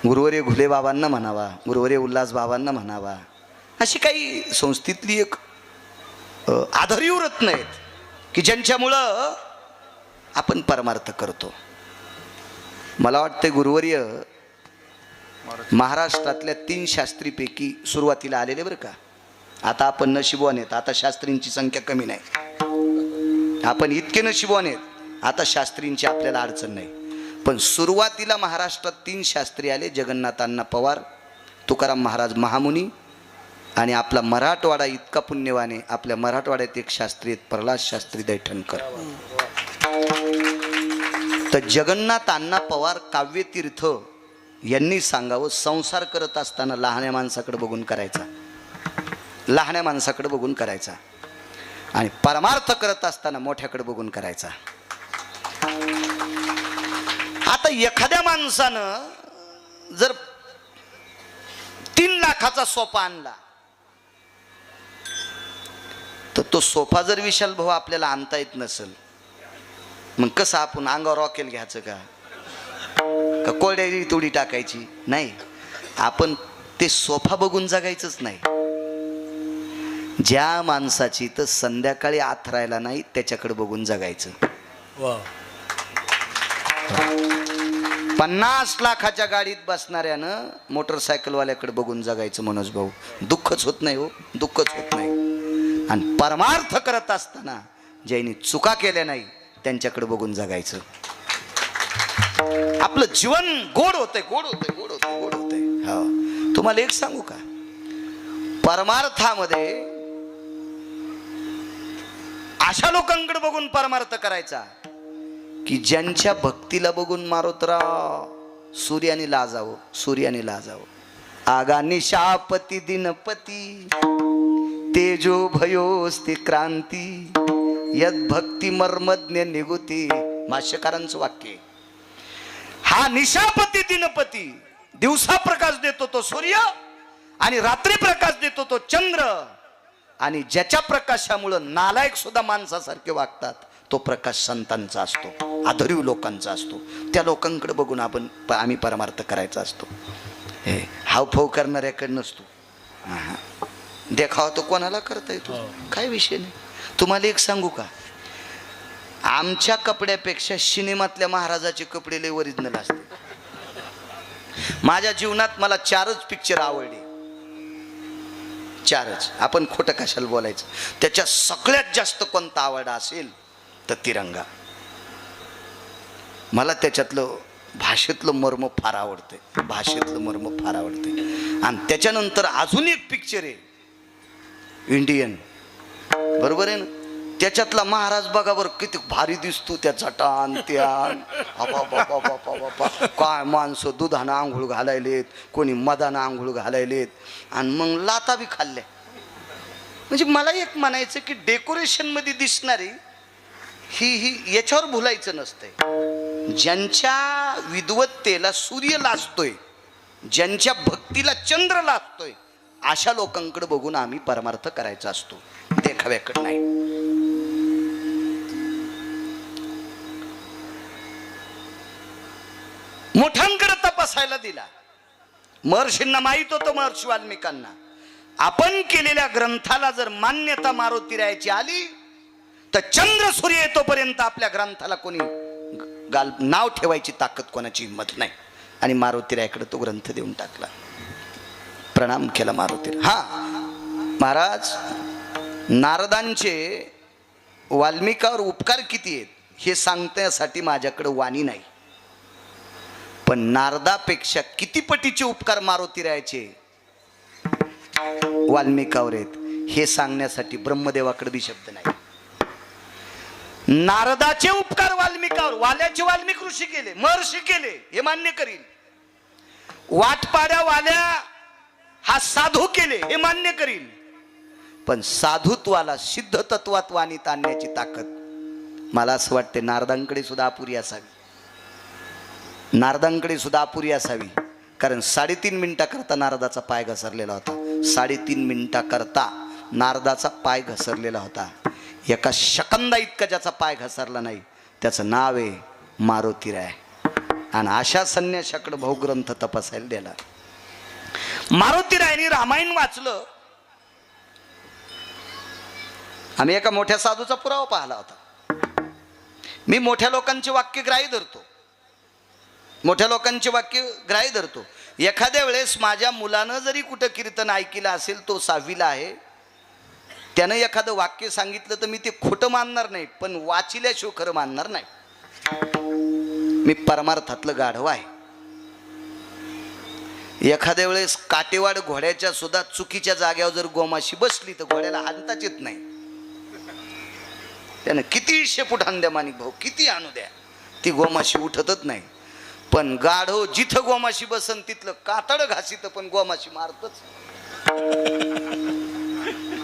[SPEAKER 1] गुरुवर्य घुले बाबांना म्हणावा, गुरुवर्य उल्हास बाबांना म्हणावा, अशी काही संस्थेतली एक आधारीव रत्न आहेत की ज्यांच्यामुळं आपण परमार्थ करतो. मला वाटतं गुरुवर्य महाराष्ट्रातल्या 3 शास्त्रीपैकी सुरुवातीला आलेले बरं का. आता आपण नशिबवान आहेत, आता शास्त्रींची संख्या कमी नाही. आपण इतके नशिबवान आहेत, आता शास्त्रींची आपल्याला अडचण नाही. पण सुरुवातीला महाराष्ट्रात 3 शास्त्री आले, जगन्नाथ अण्णा पवार, तुकाराम महाराज महामुनी आणि आपला मराठवाडा इतका पुण्यवान आहे. आपल्या मराठवाड्यात एक शास्त्री आहेत, प्रल्हाद शास्त्री दैठणकर. तर जगन्नाथ अण्णा पवार काव्यतीर्थ यांनी सांगावं, संसार करत असताना लहान्या माणसाकडे बघून करायचा, लहान्या माणसाकडे बघून करायचा, आणि परमार्थ करत असताना मोठ्याकडे बघून करायचा. आता एखाद्या माणसानं जर 3 लाखाचा सोफा आणला, तर तो सोफा जर विशाल भाऊ आपल्याला आणता येत नसेल, मग कसं आपण अंगावर रॉकेल घ्यायचं का कोरड्याची तोडी टाकायची नाही. आपण ते सोफा बघून जगायचंच नाही. ज्या माणसाची तर संध्याकाळी आत राहायला नाही त्याच्याकडे बघून जगायचं. 50 लाखाच्या गाडीत बसणाऱ्यानं मोटरसायकलवाल्याकडे बघून जगायचं. मनोज भाऊ, दुःखच होत नाही हो, दुःखच होत नाही. आणि परमार्थ करत असताना ज्यांनी चुका केल्या नाही त्यांच्याकडे बघून जगायचं. आपलं जीवन गोड होतंय, गोड होतंय, गोड होतंय, गोड होतंय. हो, तुम्हाला एक सांगू का, परमार्थामध्ये अशा लोकांकडे बघून परमार्थ करायचा की ज्यांच्या भक्तीला बघून मारुतराव सूर्याने लाजावं, सूर्याने लाजावं. आगा निशापती दिनपती तेजो भयोस्ति क्रांती यद भक्ती मर्मज्ञ निगुती. भाष्यकारांचं वाक्य. हा निशापती दिनपती, दिवसा प्रकाश देतो तो सूर्य आणि रात्री प्रकाश देतो तो चंद्र, आणि ज्याच्या प्रकाशामुळं नालायक सुद्धा माणसासारखे वागतात तो प्रकाश संतांचा असतो, आदरीव लोकांचा असतो. त्या लोकांकडे बघून आम्ही परमार्थ करायचा असतो. हे हावभाव करणाऱ्याकडे नसतो. देखावा तो कोणाला करता येतो, काय विषय नाही. तुम्हाला एक सांगू का, आमच्या कपड्यापेक्षा सिनेमातल्या महाराजाचे कपडे लय ओरिजिनल असते. माझ्या जीवनात मला 4च पिक्चर आवडले, 4च. आपण खोटं कशाला बोलायचं. त्याच्या सगळ्यात जास्त कोणता आवडा असेल तर तिरंगा. मला त्याच्यातलं भाषेतलं मर्म फार आवडते, भाषेतलं मर्म फार आवडते. आणि त्याच्यानंतर अजून एक पिक्चर आहे इंडियन, बरोबर आहे ना. त्याच्यातला महाराज बघा बरं किती भारी दिसतो, त्या जटान त्यान. काय माणसं दुधानं आंघोळ घालायलेत, कोणी मदानं आंघोळ घालायलेत, आणि मग लाता बी खाल्ल्या. म्हणजे मला एक म्हणायचं की डेकोरेशन मध्ये दिसणारी ही याच्यावर भुलायचं नसतंय. ज्यांच्या विद्वत्तेला सूर्य लाजतोय, ज्यांच्या भक्तीला चंद्र लाजतोय, अशा लोकांकडे बघून आम्ही परमार्थ करायचा असतो, देखाव्याकडे नाही. मोठ्यांकडे तपासायला दिला. महर्षींना माहित होतं, महर्षी वाल्मिकांना, आपण केलेल्या ग्रंथाला जर मान्यता मारुतीरायाची आली तर चंद्र सूर्य येतोपर्यंत आपल्या ग्रंथाला कोणी नाव ठेवायची ताकद कोणाची हिंमत नाही. आणि मारुतीरायाकडे तो ग्रंथ देऊन टाकला, प्रणाम केला मारुतीराय. हा महाराज, नारदांचे वाल्मिकावर उपकार किती आहेत हे सांगण्यासाठी माझ्याकडे वाणी नाही, पण नारदापेक्षा किती पटीचे उपकार मारुतीरायाचे वाल्मिकावर आहेत हे सांगण्यासाठी ब्रह्मदेवाकडे बी शब्द नाही. नारदाचे उपकार वाल्मिकावर, वाल्याचे वाल्मिक ऋषी केले, महर्षी केले, हे मान्य करील. वाटपाड्या वाल्या हा साधू केले, हे मान्य करील. पण साधुत्वाला सिद्ध तत्वात वाणीत आणण्याची ताकद मला असं वाटते नारदांकडे सुद्धा अपुरी असावी, नारदांकडे सुद्धा अपुरी असावी. कारण 3.5 मिनिटाकरता नारदाचा पाय घसरलेला होता, 3.5 मिनिटाकरता नारदाचा पाय घसरलेला होता. एका सेकंदा इतका ज्याचा पाय घसरला नाही त्याचं नाव आहे मारुतीराय. आणि अशा संन्याशाकडे भाऊ ग्रंथ तपासायला दिला. मारुतीरायांनी रामायण वाचलं. आम्ही एका मोठ्या साधूचा पुरावा पाहिला होता. मी मोठ्या लोकांची वाक्य ग्राह्य धरतो, मोठ्या लोकांची वाक्य ग्राह्य धरतो. एखाद्या वेळेस माझ्या मुलानं जरी कुठं कीर्तन ऐकलं असेल, तो 6वीला आहे, त्यानं एखादं वाक्य सांगितलं तर मी ते खोटं मानणार नाही, पण वाचिल्याशिवाय खरं मानणार नाही. मी परमार्थातलं गाढव आहे. एखाद्या वेळेस काटेवाड घोड्याच्या सुद्धा चुकीच्या जाग्यावर जर गोमाशी बसली तर घोड्याला हाणताच येत नाही. त्यानं किती शेपूट हाण द्या माणिक भाऊ, किती आणू द्या, ती गोमाशी उठतच नाही. पण गाढव जिथं गोमाशी बसन तिथलं कातड घासीत, पण गोमाशी मारतच.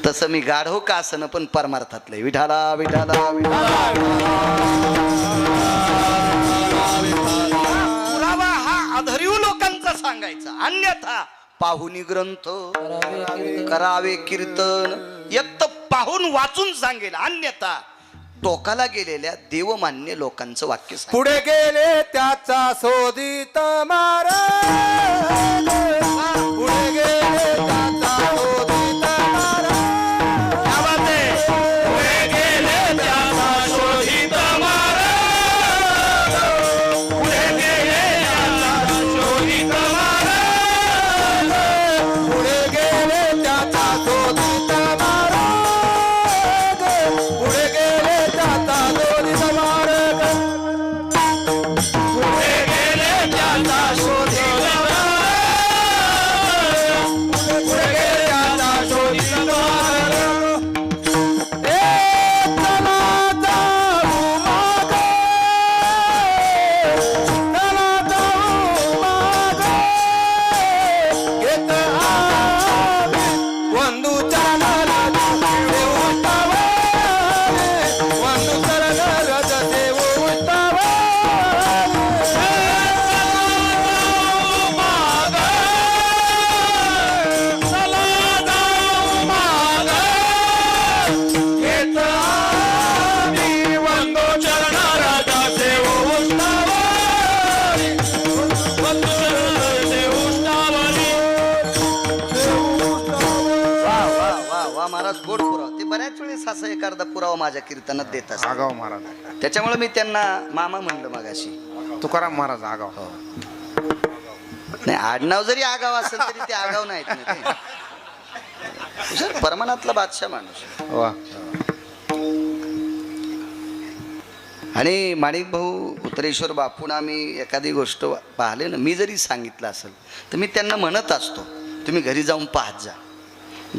[SPEAKER 1] तसं मी गाढव का असं पण परमार्थातलं विठाला विठाला विठाला. पुरावा हा अधरीव लोकांचा सांगायचा, अन्यथा पाहुनी ग्रंथ करावे कीर्तन. एक तर पाहून वाचून सांगेल, अन्यथा टोकाला गेलेल्या देवमान्य लोकांचं वाक्य सांगेल.
[SPEAKER 2] पुढे गेले त्याचा शोधित महाराज, पुढे गेले त्याचा शोधित महाराज.
[SPEAKER 1] क्या बात है?
[SPEAKER 2] पुढे गेले त्याचा शोधित महाराज, पुढे गेले त्याचा शोधित महाराज, पुढे गेले त्याचा शोधित महाराज, पुढे गेले त्याचा शोधित महाराज, पुढे गेले त्याचा शोधित महाराज, पुढे गेले त्याचा शोधित महाराज.
[SPEAKER 1] महाराज गोड पुरावा. ते बऱ्याच वेळेस असा एखादा पुरावा माझ्या कीर्तनात देत असतात.
[SPEAKER 2] आगाव महाराज,
[SPEAKER 1] त्याच्यामुळे मी त्यांना मामा म्हणलं मगाशी.
[SPEAKER 2] तुकाराम महाराज आगाव.
[SPEAKER 1] नाही, आडनाव जरी आगाव असेल तरी ते आगाव नाहीत ना ते. हुशार, परमानातला बादशाह माणूस.
[SPEAKER 2] वा.
[SPEAKER 1] आणि माणिक भाऊ उत्तरेश्वर बापून आम्ही एखादी गोष्ट पाहिले ना, मी जरी सांगितलं असेल तर मी त्यांना म्हणत असतो, तुम्ही घरी जाऊन पाहत जा.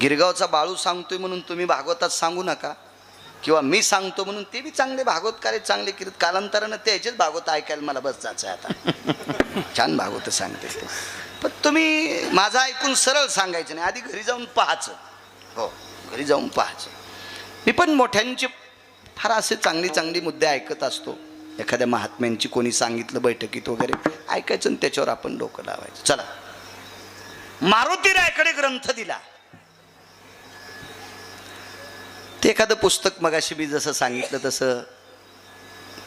[SPEAKER 1] गिरगावचा बाळू सांगतोय म्हणून तुम्ही भागवतात सांगू नका, किंवा मी सांगतो म्हणून ते बी चांगले भागवतकार आहेत, चांगले कीर्त. कालांतरानं त्याचेच भागवत ऐकायला मला बस जायचं आता. छान भागवत सांगते ते, पण तुम्ही माझं ऐकून सरळ सांगायचं नाही, आधी घरी जाऊन पाहायचं. हो, घरी जाऊन पाहायचं. मी पण मोठ्यांचे फार असे चांगली चांगली मुद्दे ऐकत असतो. एखाद्या महात्म्यांची कोणी सांगितलं बैठकीत वगैरे ऐकायचं आणि त्याच्यावर आपण डोकं लावायचं. चला, मारुतीरायाकडे ग्रंथ दिला. ते एखादं पुस्तक मगाशी मी जसं सांगितलं तसं,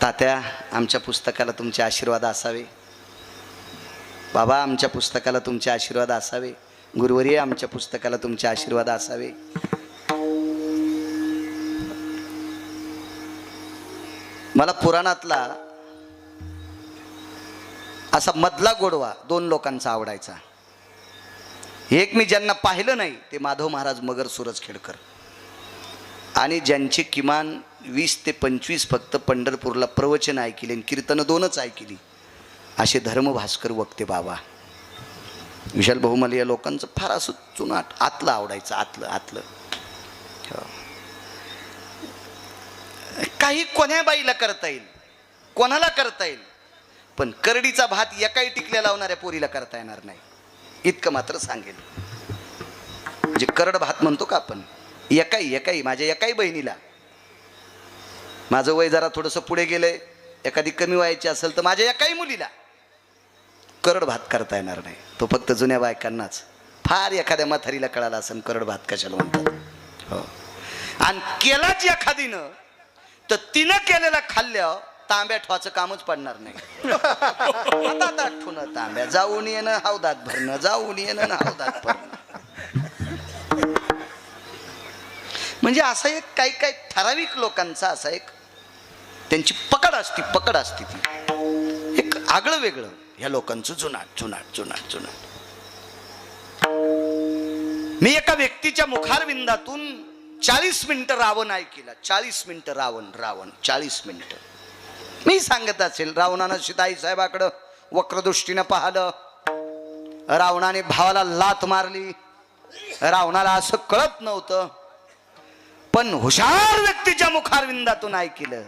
[SPEAKER 1] तात्या आमच्या पुस्तकाला तुमचे आशीर्वाद असावे, बाबा आमच्या पुस्तकाला तुमचे आशीर्वाद असावे, गुरुवर्य आमच्या पुस्तकाला तुमचे आशीर्वाद असावे. मला पुराणातला असा मधला गोडवा 2 लोकांचा आवडायचा. एक मी ज्यांना पाहिलं नाही ते माधव महाराज मगर सूरजखेडकर, आणि ज्यांची किमान 20 ते 25 फक्त पंढरपूरला प्रवचन ऐकले आणि कीर्तनं 2च ऐकली, असे धर्मभास्कर वक्ते बाबा. विशाल भाऊ, मला या लोकांचं फार असं चुनाट आतलं आवडायचं, आतलं आतलं. काही कोण्या बाईला करता येईल, कोणाला करता येईल, पण करडीचा भात एकाही टिकल्या लावणाऱ्या पोरीला करता येणार नाही, इतकं मात्र सांगेल. जे करड भात म्हणतो का आपण, एकाही माझ्या एकाही बहिणीला, माझं वय जरा थोडंसं पुढे गेलंय, एखादी कमी वयाची असेल तर माझ्या एकाही मुलीला करड भात करता येणार नाही. तो फक्त जुन्या बायकांनाच. फार एखाद्या म्हातारीला कळाला असेल करड भात कशाला म्हणतात. हो, आणि केलाच एखादीनं तर तिनं केलेला खाल्ल्या तांब्या ठेवायचं कामच पडणार नाही. आता ठुणं तांब्या जाऊन येणं हौदात भरणं, जाऊन येणं हौदात भरणं. म्हणजे असा एक काही काही ठराविक लोकांचा असा एक त्यांची पकड असती ती एक आगळं वेगळं ह्या लोकांचं जुनाट. मी एका व्यक्तीच्या मुखारविंदातून 40 मिनिटं रावण ऐकला. 40 मिनिटं रावण 40 मिनिटं. मी सांगत असेल, रावणानं सीताई साहेबाकडं वक्रदृष्टीनं पाहिलं, रावणाने भावाला लात मारली, रावणाला असं कळत नव्हतं, पण हुशार व्यक्तीच्या मुखारविंदातून ऐकलं.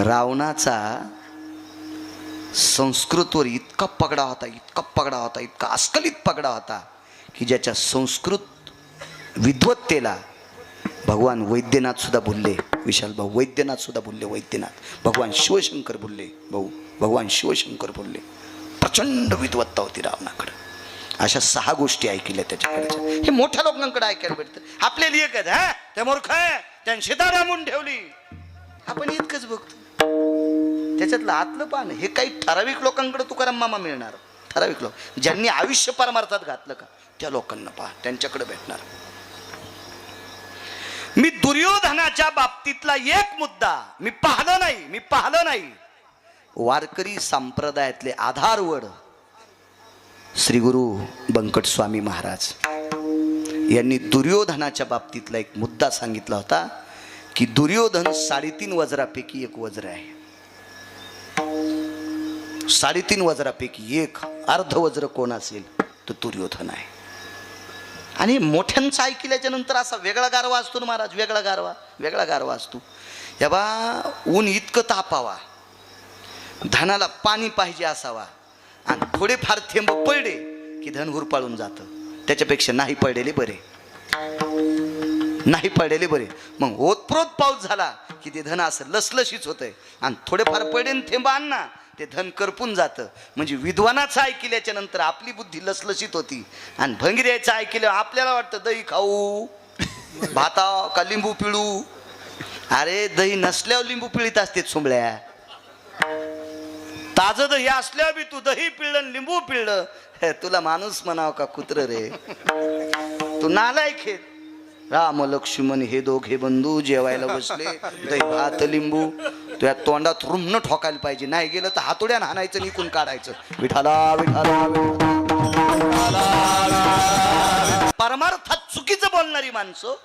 [SPEAKER 1] रावणाचा संस्कृतवर इतका पगडा होता, इतका अस्खलित पगडा होता की ज्याच्या संस्कृत विद्वत्तेला भगवान वैद्यनाथ सुद्धा बोलले. विशाल भाऊ वैद्यनाथ सुद्धा बोलले. भगवान शिवशंकर बोलले. भगवान शिवशंकर बोलले. प्रचंड विद्वत्ता होती रावणाकडे. अशा 6 गोष्टी ऐकल्या त्याच्याकडच्या. हे मोठ्या लोकांकडे ऐकायला भेटतं. आपल्याला एकच हा ते मूर्ख आहे, त्यांनी सीता रामून ठेवली. आपण इतकंच बघतो. त्याच्यातलं आतलं पान हे काही ठराविक लोकांकडे तुकाराम मामा मिळणार. ठराविक लोक ज्यांनी आयुष्य परमार्थात घातलं का त्या लोकांना पहा, त्यांच्याकडे भेटणार. मी दुर्योधनाच्या बाबतीतला एक मुद्दा मी पाहलं नाही. वारकरी संप्रदायातले आधारवड श्री गुरु बंकट स्वामी महाराज यांनी दुर्योधनाच्या बाबतीतला एक मुद्दा सांगितला होता की दुर्योधन 3.5 वज्रापैकी एक वज्र आहे. 3.5 वज्रापैकी एक अर्धवज्र कोण असेल तो दुर्योधन आहे. आणि मोठ्यांचं ऐकल्याच्या नंतर असा वेगळा गारवा असतो ना महाराज, वेगळा गारवा असतो. या बा ऊन इतकं तापावा, धनाला पाणी पाहिजे असावा, आणि थोडेफार थेंब पडले की धन हुरपाळून जातं. त्याच्यापेक्षा नाही पडलेले बरे. मग ओतप्रोत पाऊस झाला की ते धन असं लसलशीच होतंय, आणि थोडेफार पडे थेंब आणना ते धन करपून जातं. म्हणजे विद्वानाचं ऐकल्याच्या नंतर आपली बुद्धी लसलशीत होती, आणि भंगिऱ्याचं ऐकलं आपल्याला वाटतं दही खाऊ, भाता का लिंबू पिळू. अरे दही नसल्यावर लिंबू पिळीत असते सोंबळ्या. ताजं दही असल्यावर बी तू दही पिळलं लिंबू पिळलं, तुला माणूस म्हणावं का कुत्र रे? तू नालायक आहे. राम लक्ष्मण हे दोघे बंधू जेवायला बसले, दही भात लिंबू तुझ्या तोंडात रुमणं ठोकायला पाहिजे. नाही गेलं तर हातोड्यानं हाणायचं, निकून काढायचं. विठाला परमार्थात चुकीचं बोलणारी माणसं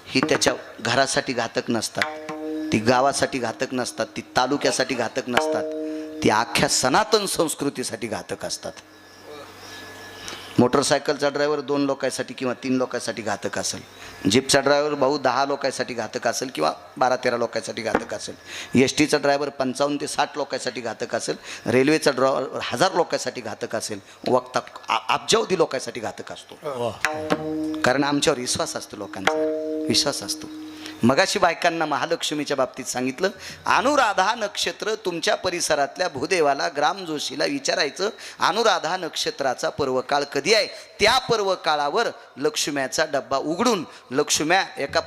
[SPEAKER 1] ही त्याच्या घरासाठी घातक नसतात, ती गावासाठी घातक नसतात, ती तालुक्यासाठी घातक नसतात, ती अख्ख्या सनातन संस्कृतीसाठी घातक असतात. मोटरसायकलचा ड्रायव्हर 2 लोकांसाठी किंवा 3 लोकांसाठी घातक असेल. जीपचा ड्रायव्हर भाऊ 10 लोकांसाठी घातक असेल किंवा 12-13 लोकांसाठी घातक असेल. एसटीचा ड्रायव्हर 55 ते 60 लोकांसाठी घातक असेल. रेल्वेचा ड्रायव्हर 1000 लोकांसाठी घातक असेल. वक्ता अब्जावधी लोकांसाठी घातक असतो. कारण आमच्यावर विश्वास असतो, लोकांचा विश्वास असतो. मगाशी बायकांना महालक्ष्मीच्या बाबतीत सांगितलं, अनुराधा नक्षत्र तुमच्या परिसरातल्या भूदेवाला ग्राम जोशीला विचारायचं, अनुराधा नक्षत्राचा पर्वकाळ कधी आहे. त्या पर्वकाळावर लक्ष्म्याचा डब्बा उघडून लक्ष्म्या एका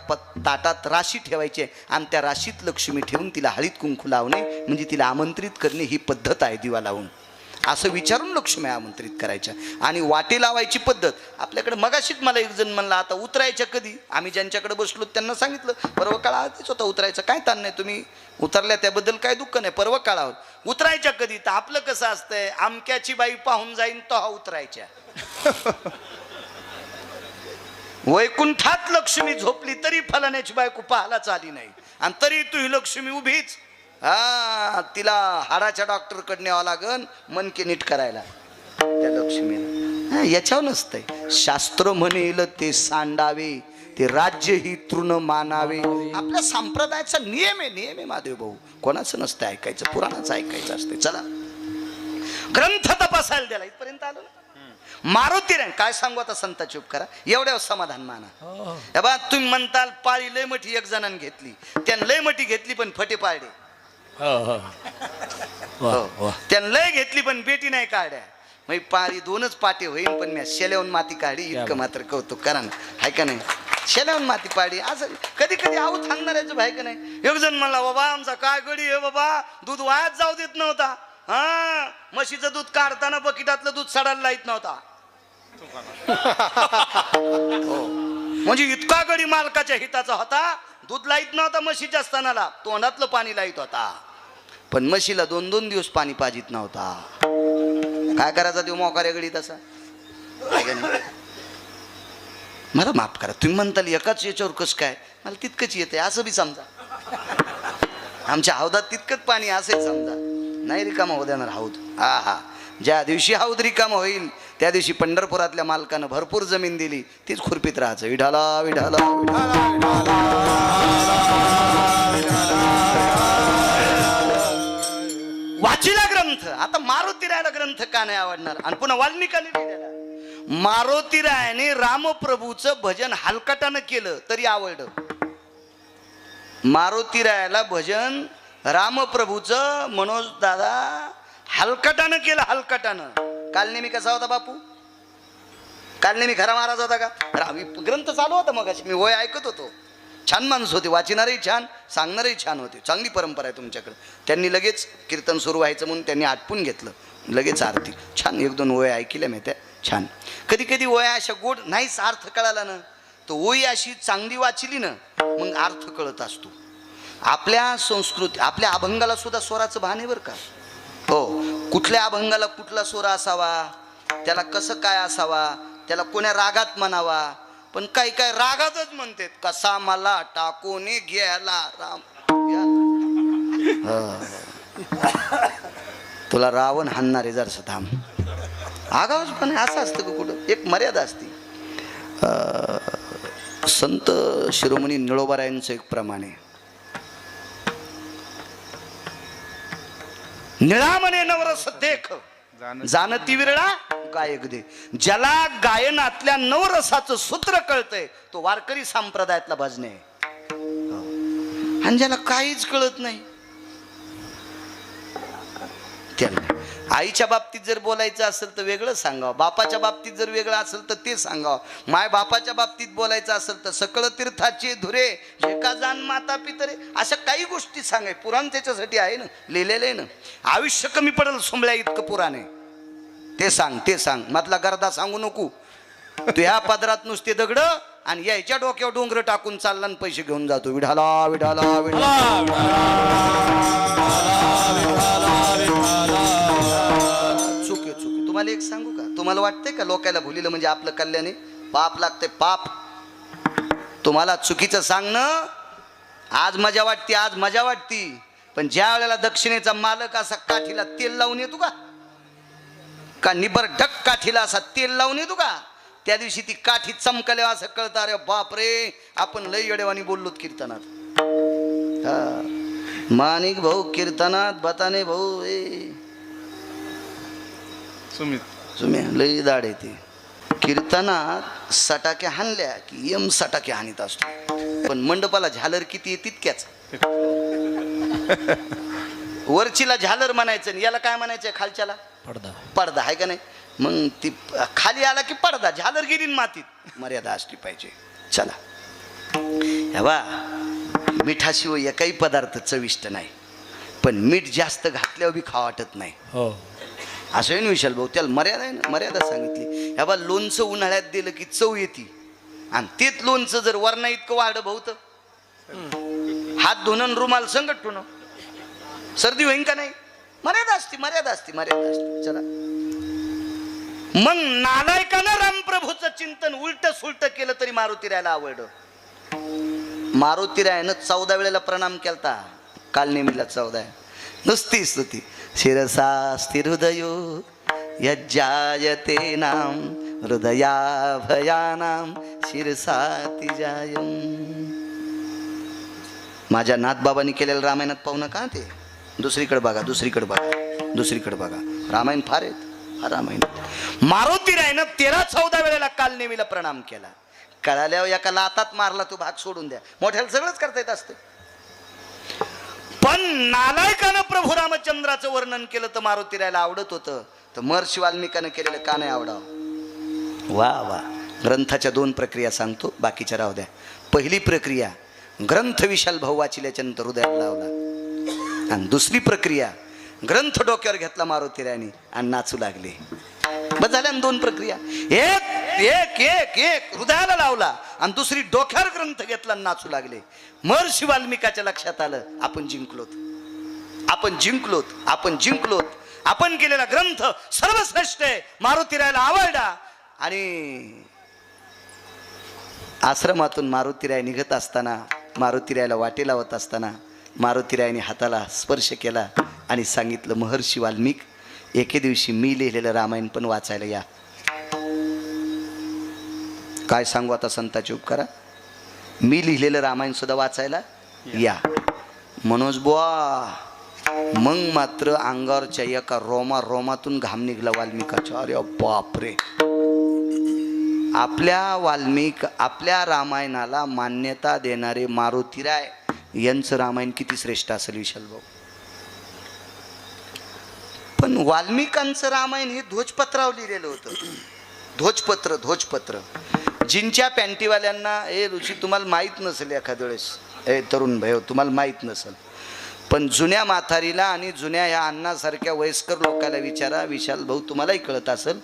[SPEAKER 1] ताटात राशी ठेवायची आणि त्या राशीत लक्ष्मी ठेवून तिला हळीत कुंकू लावणे म्हणजे तिला आमंत्रित करणे ही पद्धत आहे. दिवा लावून असं विचारून लक्ष्म्या आमंत्रित करायच्या. आणि वाटे लावायची पद्धत आपल्याकडे मगाशीच मला एक जण म्हणला, आता उतरायच्या कधी. आम्ही ज्यांच्याकडे बसलो त्यांना सांगितलं पर्वकाळ आधीच होता उतरायचं, काय ताण नाही, तुम्ही उतरल्या त्याबद्दल काय दुःख नाही. पर्वकाळावर उतरायच्या कधी. तर आपलं कसं असतंय, आमक्याची बाई पाहून जाईन तो उतरायच्या. वैकुंठात लक्ष्मी झोपली तरी फलाण्याची बायको पाहायलाच आली नाही, आणि तरी तू ही लक्ष्मी उभीच. तिला हाडाच्या डॉक्टरकडे न्यावं लागन मनके नीट करायला त्या लक्ष्मीला. याच्यावर नसतंय. शास्त्र म्हणेल ते सांडावे, ते राज्य ही तृण मानावे. आपल्या संप्रदायाचा नियम आहे महादेव भाऊ. कोणाचं नसतं ऐकायचं, पुराणाचं ऐकायचं असते. चला ग्रंथ तपासायला द्याला इथपर्यंत आलो ना. मारुती रे काय सांगू आता, संता चूप करा, एवढ्या समाधान माना. बा तुम्ही म्हणताल पाळी लय मोठी एक जणांनी घेतली, त्यानं लय मोठी घेतली पण फटे पाडले. त्यानं लय घेतली पण बेटी नाही काढ्या. मग पाळी 2च पाटे होईल पण मी शेल्याहून माती काढली. इतकं मात्र कौतुक करा ना, हाय का नाही. शेणावून माती पाडी असं कधी कधी आऊ थांबणाऱ्याचं भाई का नाही. एक जण म्हणला बाबा आमचा काय गडी आहे बाबा, दूध वायात जाऊ देत नव्हता. हा म्हशीचं दूध काढताना बकिटातलं दूध सडायला लाईत नव्हता. हो. म्हणजे इतका गडी मालकाच्या हिताचा होता, दूध लाईत नव्हता म्हशीच्या स्तनाला, तोंडातलं पाणी लाईत होता. पण म्हशीला 2-2 दिवस पाणी पाजित नव्हता. काय करायचा देऊ मोकाऱ्या गडी तसा. मला माफ करा, तुम्ही म्हणताल एकाच याच्यावर कसं काय, मला तितकंच येते असं बी समजा. आमच्या हौदात तितकंच पाणी असंही समजा. नाही रिकामा होऊ देणार हौद. हा हा, ज्या दिवशी हौद रिकामा होईल त्या दिवशी पंढरपुरातल्या मालकानं भरपूर जमीन दिली, तीच खुरपीत राहायचं. विठाला विठाला वाचिला ग्रंथ. आता मारुती रायाला ग्रंथ का नाही आवडणार. आणि पुन्हा वाल्मिकाने लिहिलेला. मारुती रायाने रामप्रभूचं भजन हलकटानं केलं तरी आवडलं. मारुती रायाला भजन रामप्रभूचं मनोज दादा हलकटानं केलं, हलकटानं. काल नेहमी कसा होता बापू, काल नेहमी खरा महाराज होता का. ग्रंथ चालू होता मग मी होय ऐकत होतो. छान माणसं होते, वाचणारही छान, सांगणारही छान होते. चांगली परंपरा आहे तुमच्याकडे. त्यांनी लगेच कीर्तन सुरू व्हायचं म्हणून त्यांनी आटपून घेतलं, लगेच आरती. छान 1-2 ओळ्या ऐकल्या मी त्या, छान. कधी कधी ओळ्या अशा गोड नाहीच अर्थ कळाला ना, तर ओळी अशी चांगली वाचली ना मग अर्थ कळत असतो. आपल्या संस्कृती, आपल्या अभंगाला सुद्धा स्वराचं भान आहे बरं का. हो, कुठल्या अभंगाला कुठला स्वर असावा, त्याला कसं काय असावा, त्याला कोण्या रागात म्हणावा. पण काही काय रागातच म्हणतात, कसा मला टाकून घ्यायला राम. तुला रावण हाणणार आहे जरसं थांब. आगावच पण असं असतं का कुठं, एक मर्यादा असते. संत शिरोमणी निळोबारायांचं एक प्रमाण आहे. निळा म्हणे नवरस देख जानती विरळा गायक दे. ज्याला गायनातल्या नवरसाचं सूत्र कळतंय तो वारकरी संप्रदायातला भजने आहे. आणि ज्याला काहीच कळत नाही त्याला आईच्या बाबतीत जर बोलायचं असेल तर वेगळं सांगावं, बापाच्या बाबतीत जर वेगळं असेल तर ते सांगावं, माय बापाच्या बाबतीत बोलायचं असेल तर सकळ तीर्थाचे धुरे जे का जाण माता पितरे, अशा काही गोष्टी सांगाय. पुराण त्याच्यासाठी आहे ना, लिहिलेलं आहे ना. आयुष्य कमी पडेल सोंबळ्या इतकं पुराण आहे. ते सांग, ते सांग, मधला गर्दा सांगू नको. तू ह्या पदरात नुसते दगड आणि यायच्या डोक्यावर डोंगर टाकून चालला आणि पैसे घेऊन जातो. विढाला विढाला चुके चुके. तुम्हाला एक सांगू का, तुम्हाला वाटतंय का लोकायला भुलीलं म्हणजे आपलं कल्याणे पाप लागतंय, पाप. तुम्हाला चुकीचं सांगणं आज मजा वाटते, आज मजा वाटती. पण ज्या वेळेला दक्षिणेचा मालक असा काठीला तेल लावून येतो का निबर ढक काठीला असा तेल लावून येतो का, त्या दिवशी ती काठी चमकल्या असं कळतं, अरे बाप रे आपण लय येडेवानी बोललोत कीर्तनात. माणिक भाऊ कीर्तनात, बताने भाऊ सुम्या लय दाड येते. कीर्तनात सटाक्या हाणल्या की यम सटाक्या हानीत असतो. पण मंडपाला झालर किती आहे तितक्याच. वरचीला झालर म्हणायचं, याला काय म्हणायचं खालच्याला पडदा. पडदा आहे का नाही. मग ती खाली आला की पडदा, झालर गिरीन मातीत. मर्यादा असली पाहिजे. चला हे बा, मिठाशिवाय एकही पदार्थ चविष्ट नाही, पण मीठ जास्त घातल्यावर बी खावा वाटत नाही. हो असं आहे ना विशाल भाऊ, त्याला मर्यादा आहे ना, मर्यादा सांगितली. ह्या बा लोणचं उन्हाळ्यात दिलं की चव येते, आणि तेच लोणचं जर वरणा इतकं वाढ भाऊ तर हात धुणं रुमाल संगत ठेवणं सर्दी होईन का नाही. मर्यादा असते, मर्यादा असते, मर्यादा असते. चला मग नालायकानं रामप्रभूचं चिंतन उलट सुलट केलं तरी मारुती रायाला आवडलं. मारुती रायानं 14 वेळेला प्रणाम केलता. काल नेहमीला 14 नुसती स्तुती. शिरसा स्थिर हृदयो यज्जायते नाम हृदया भयानाम शिरसाति जायम. माझ्या नाथबाबांनी केलेलं रामायणात पाहू नका ते. दुसरीकडे बघा, दुसरीकडे बघा, दुसरीकडे बघा. रामायण फार आहेत, रामायण. मारुती रायानं 13-14 वेळेला काल नेहमीला प्रणाम केला. कळाल्यावर एका लातात मारला तो भाग सोडून द्या. मोठ्याला सगळंच करता येत असतं. पण नालायकानं प्रभू रामचंद्राचं वर्णन केलं तर मारुती रायाला आवडत होतं, तर महर्षी वाल्मिकानं केलेलं का नाही आवडावं. वा वा. ग्रंथाच्या 2 प्रक्रिया सांगतो, बाकीच्या राहू द्या. पहिली प्रक्रिया, ग्रंथ विशाल भाऊ वाचिल्याच्या नंतर हृदयात लावला. आणि दुसरी प्रक्रिया, ग्रंथ डोक्यावर घेतला मारुतीरायाने आणि नाचू लागले. बस झाल्या 2 प्रक्रिया. एक एक एक एक हृदयाला लावला आणि दुसरी डोक्यावर ग्रंथ घेतला आणि नाचू लागले. महर्षी वाल्मिकाच्या लक्षात आलं, आपण जिंकलोत, आपण जिंकलोत, आपण जिंकलोत. आपण केलेला ग्रंथ सर्वश्रेष्ठ आहे. मारुतीरायाला आवडला. आणि आश्रमातून मारुतीराय निघत असताना, मारुतीरायाला वाटे लावत असताना मारुतीरायाने हाताला स्पर्श केला आणि सांगितलं, महर्षी वाल्मिक, एके दिवशी मी लिहिलेलं रामायण पण वाचायला या. काय सांगू आता संताची उपकारा, मी लिहिलेलं रामायण सुद्धा वाचायला या. मनोज बुवा, मग मात्र अंगावरच्या एका रोमातून घाम निघला वाल्मिकाच्या. अरे बापरे, आपल्या रामायणाला मान्यता देणारे मारुतीराय यांचं रामायण किती श्रेष्ठ असेल विशाल भाऊ. पण वाल्मिकांचं रामायण हे ध्वजपत्रावर लिहिलेलं होतं. ध्वजपत्र जिंच्या पॅन्टीवाल्यांना, हे ऋषी तुम्हाला माहीत नसेल एखाद्या वेळेस, हे तरुण भाई तुम्हाला माहीत नसेल, पण जुन्या म्हातारीला आणि जुन्या ह्या अण्णासारख्या वयस्कर लोकांना विचारा, विशाल भाऊ तुम्हालाही कळत असेल,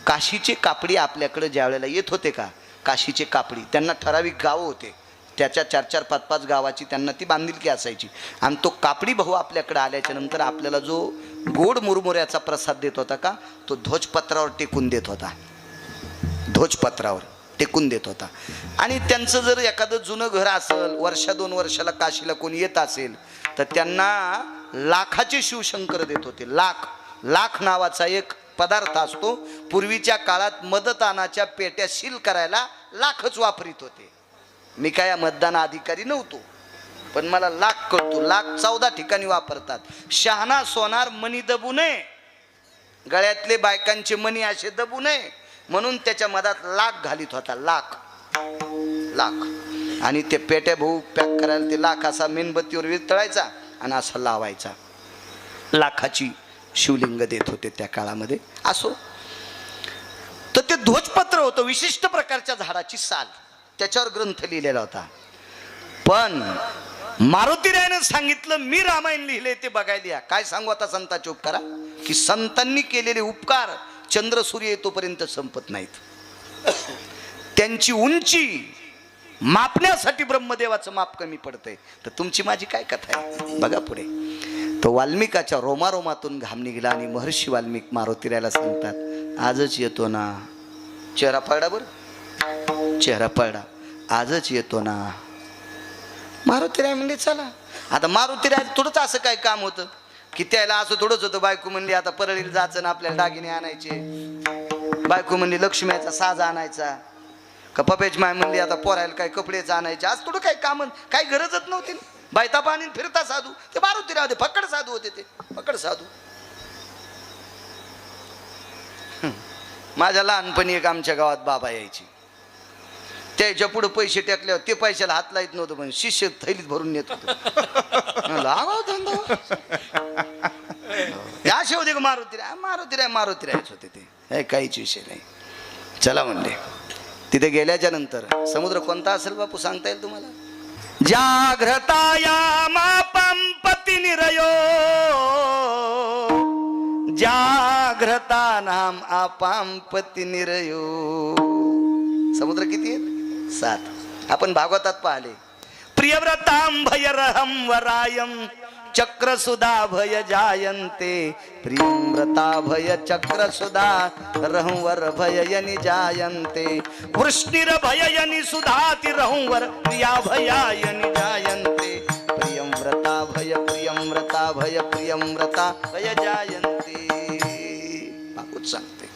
[SPEAKER 1] काशीचे कापडी आपल्याकडे ज्या वेळेला येत होते का, काशीचे कापडी, त्यांना ठराविक गावं होते, त्याच्या 4-4, 5-5 गावाची त्यांना ती बांधिलकी असायची. आणि तो कापडी भाऊ आपल्याकडे आल्याच्या नंतर आपल्याला जो गोड मुरमुऱ्याचा प्रसाद देत होता का, तो ध्वजपत्रावर टेकून देत होता. ध्वजपत्रावर टेकून देत होता. आणि त्यांचं जर एखादं जुनं घर असेल, 1-2 वर्षाला काशीला कोणी येत असेल, तर त्यांना लाखाचे शिवशंकर देत होते. लाख नावाचा एक पदार्थ असतो. पूर्वीच्या काळात मतदानाच्या पेट्या सील करायला लाखच वापरीत होते. मी काय मतदान अधिकारी नव्हतो, पण मला लाख कळतो. लाख 14 ठिकाणी वापरतात. शहाणा सोनार मणी दबू नये, गळ्यातले बायकांचे मणी असे दबू नये म्हणून त्याच्या मधात लाख घालीत होता. लाख. आणि ते पेट्या भाऊ पॅक करायला ते लाख असा मेणबत्तीवर वितळायचा आणि असा लावायचा. लाखाची शिवलिंग देत होते त्या काळामध्ये. असो, तर ते ध्वजपत्र होतं, विशिष्ट प्रकारच्या झाडाची साल, त्याच्यावर ग्रंथ लिहिलेला होता. पण मारुतीरायानं सांगितलं, मी रामायण लिहिले ते बघायला या. काय सांगू आता संतांचे उपकारा, की संतांनी केलेले उपकार चंद्र सूर्य येतोपर्यंत संपत नाहीत. त्यांची उंची मापण्यासाठी ब्रह्मदेवाचं माप कमी पडतंय. तर तुमची माझी काय कथा आहे बघा पुढे. तो वाल्मिकाच्या रोमातून घाम निघाला आणि महर्षी वाल्मिक मारुतीरायाला सांगतात, आजच येतो ना. चेहरा पडला, बरं चेहरा पडला, आजच येतो ना. मारुतीराय म्हणले चला. आता मारुतीराय थोडंच असं काय काम होतं की त्याला असं थोडंच होतं. बायको म्हणली आता परळीला जायचं ना, आपल्याला दागिने आणायचे. बायको म्हणली लक्ष्मीचा साज आणायचा. का पप्याची माय म्हणली आता पोरायला काय कपडेच आणायचे. आज थोडं काही काम, काही गरजच नव्हती. बायता पाणी फिरता साधू. ते मारुतीराय होते, फक्कड साधू होते. ते फक्कड साधू. माझ्या लहानपणी एक आमच्या गावात बाबा यायची. त्याच्या पुढे पैसे टाकल्यावर ते पैशाला हात लाईत नव्हतं, पण शिष्य थैलीत भरून नेत होतं. असे होते का मारुतीरायच होते ते, काहीच विषय नाही. चला म्हणले. तिथे गेल्याच्या नंतर समुद्र कोणता असेल बापू सांगता येईल तुम्हाला? जाग्रताया मापंपती निरयो, जाग्रता नाम आपांपती निरयो. समुद्र किती आहेत? 7. आपण भागवतात पाहिले. प्रियव्रतां भयरहं वरायं चक्रसुधा भय जायन्ते. प्रियव्रता भय चक्रसुधा रहंवर भययनि जायन्ते. वृष्णिर भययनि सुधाति रहंवर प्रिया भयायनि जायन्ते. प्रियव्रता भय प्रियव्रता भय जायन्ते. बापूच सांगते.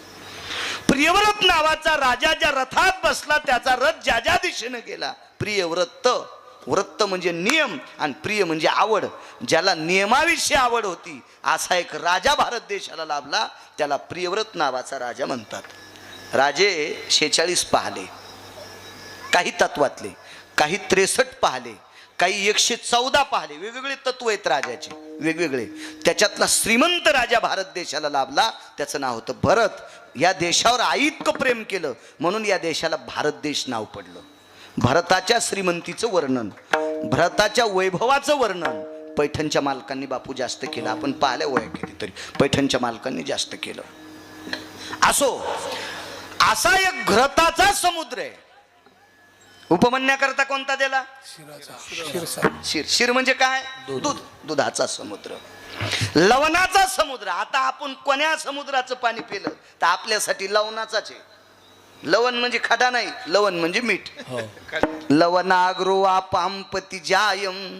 [SPEAKER 1] प्रियव्रत नावाचा राजा ज्या रथात बसला, त्याचा रथ ज्या ज्या दिशेने गेला. प्रियव्रत, व्रत म्हणजे नियम आणि प्रिय म्हणजे आवड. ज्याला नियमाविषयी आवड होती असा एक राजा भारत देशाला लाभला, त्याला प्रियव्रत नावाचा राजा म्हणतात. राजे 46 पाहले, काही तत्वातले, काही 63 पाहले, काही 114 पाहले. वेगवेगळे तत्व आहेत राजाचे, वेगवेगळे. त्याच्यातला श्रीमंत राजा भारत देशाला लाभला, त्याचं नाव होतं भरत. या देशावर आईतकं प्रेम केलं म्हणून या देशाला भारत देश नाव पडलं. भारताच्या श्रीमंतीचं वर्णन, भारताच्या वैभवाचं वर्णन पैठणच्या मालकांनी बापू जास्त केलं. आपण पाहिल्या वया किती तरी पैठणच्या मालकांनी जास्त केलं. असो, असा एक घरताचा समुद्र आहे. उपमन्याकरता कोणता दिला? शिर. शिर म्हणजे काय? दूध. दुधाचा समुद्र, लवणाचा समुद्र. आता आपण कोण्या समुद्राचं पाणी पिलं तर आपल्यासाठी लवणाचाच आहे. लवण म्हणजे खडा नाही, लवण म्हणजे मीठ. लवणाग्रो पांपती जायम,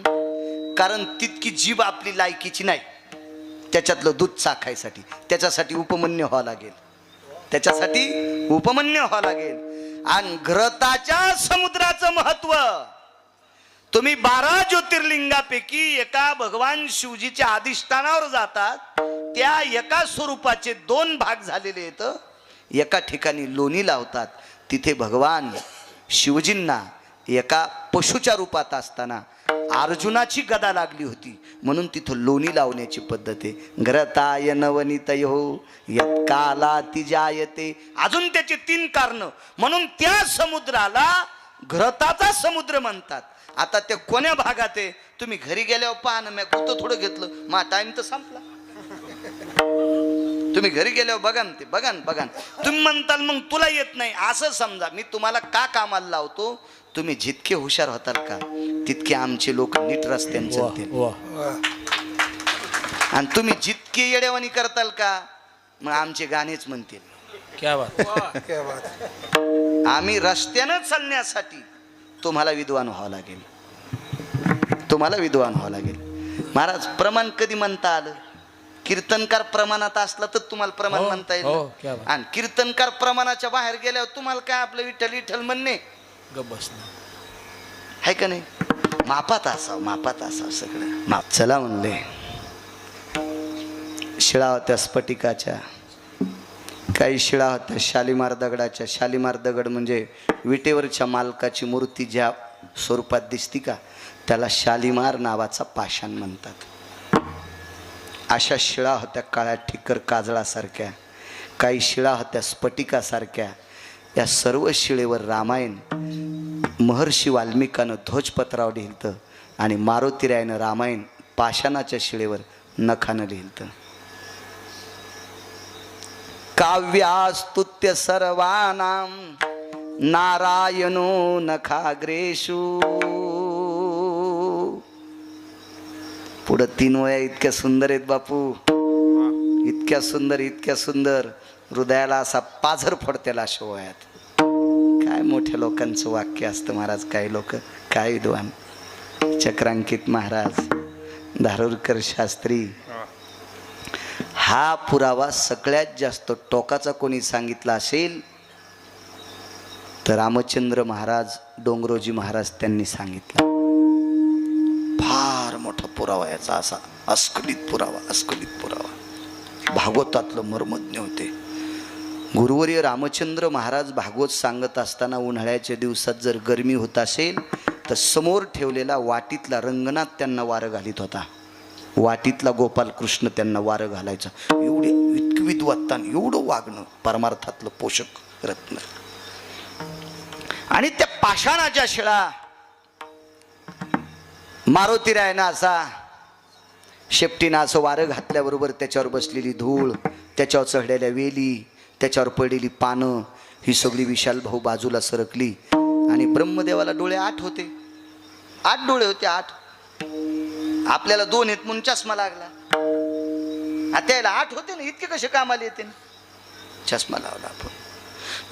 [SPEAKER 1] कारण तितकी जीभ आपली लायकीची नाही त्याच्यातलं दूध चाखायसाठी. त्याच्यासाठी उपमन्य व्हावं लागेल, त्याच्यासाठी उपमन्य व्हावं लागेल. आणि घरताच्या समुद्राचं महत्व, तुम्ही 12 ज्योतिर्लिंगापैकी एका भगवान शिवजीच्या अधिष्ठानावर जातात, त्या एका स्वरूपाचे 2 भाग झालेले आहेत. एका ठिकाणी लोणी लावतात, तिथे भगवान शिवजींना एका पशुच्या रूपात असताना अर्जुनाची गदा लागली होती म्हणून तिथं लोणी लावण्याची पद्धत आहे. घरताय नवनीतयो यत्कालाति जायते. अजून त्याची 3 कारणं म्हणून त्या समुद्राला घरताचा समुद्र म्हणतात. आता त्या कोण्या भागात आहे तुम्ही घरी गेल्यावर पहा ना. मी गुत्त थोडं घेतलं, मा टाइम तर संपला. तुम्ही घरी गेल्यावर बघा ना, ते बघा ना. तुम्ही म्हणताल मग तुला येत नाही. असं समजा, मी तुम्हाला का कामाला लावतो, तुम्ही जितके हुशार होताल का तितके आमचे लोक नीट रस्त्याने चालतील. आणि तुम्ही जितके येडेवानी करताल का मग आमचे गाणेच म्हणतील.
[SPEAKER 2] क्या बात.
[SPEAKER 1] आम्ही रस्त्यानं चालण्यासाठी तुम्हाला विद्वान व्हावं लागेल, तुम्हाला विद्वान व्हावं लागेल. महाराज, प्रमाण कधी म्हणता आलं? कीर्तनकार प्रमाणात असला तर तुम्हाला प्रमाण म्हणता येईल. आणि कीर्तनकार प्रमाणाच्या बाहेर गेल्यावर तुम्हाला काय आपलं विठ्ठल विठ्ठल म्हणणे आहे का नाही? मापात असावं, मापात असावं सगळं माप. चला म्हणले, शिळा होत्या स्फटिकाच्या, काही शिळा होत्या शालिमार दगडाच्या. शालिमार दगड म्हणजे विटेवरच्या मालकाची मूर्ती ज्या स्वरूपात दिसती का त्याला शालिमार नावाचा पाषाण म्हणतात. अशा शिळा होत्या काळ्या ठिकर काजळासारख्या, काही शिळा होत्या स्फटिकासारख्या. या सर्व शिळेवर रामायण महर्षी वाल्मिकानं ध्वजपत्रावर लिहिलं आणि मारुतीरायनं रामायण पाषाणाच्या शिळेवर नखानं लिहिलं. काव्यास्तुत्य सर्वानां नारायणो नखाग्रेषु. पुढं 3 वया इतक्या सुंदर आहेत बापू, इतक्या सुंदर, इतक्या सुंदर, हृदयाला असा पाझर फोडतेला अशा वयात. काय मोठ्या लोकांचं वाक्य असतं महाराज. काही लोक काय विद्वान, चक्रांकित महाराज, धारुरकर शास्त्री. हा पुरावा सगळ्यात जास्त टोकाचा कोणी सांगितला असेल तर रामचंद्र महाराज, डोंगरोजी महाराज त्यांनी सांगितलं. फार मोठा पुरावा याचा, असा अस्खलित पुरावा, अस्खलित पुरावा. भागवतातलं मर्मज्ञ होते. गुरुवर्य रामचंद्र महाराज भागवत सांगत असताना उन्हाळ्याच्या दिवसात जर गरमी होत असेल तर समोर ठेवलेला वाटीतला रंगनाथ त्यांना वारं घालीत होता. वाटीतला गोपाल कृष्ण त्यांना वारं घालायचा. एवढे इतकी विद्वत्तान, एवढं वागणं, परमार्थातलं पोषक रत्न. आणि त्या पाषाणाच्या शिळा मारुतीरायनं असा शेपटीनं असं वारं घातल्याबरोबर त्याच्यावर बसलेली धूळ, त्याच्यावर चढलेल्या वेली, त्याच्यावर पडलेली पानं, ही सगळी विशाल भाऊ बाजूला सरकली. आणि ब्रह्मदेवाला डोळे 8 होते, 8 डोळे होते, 8. आपल्याला 2 आहेत म्हणून चष्मा लागला. त्याला 8 होते ना, इतके कसे कामाला येते ना. चष्मा लावला आपण.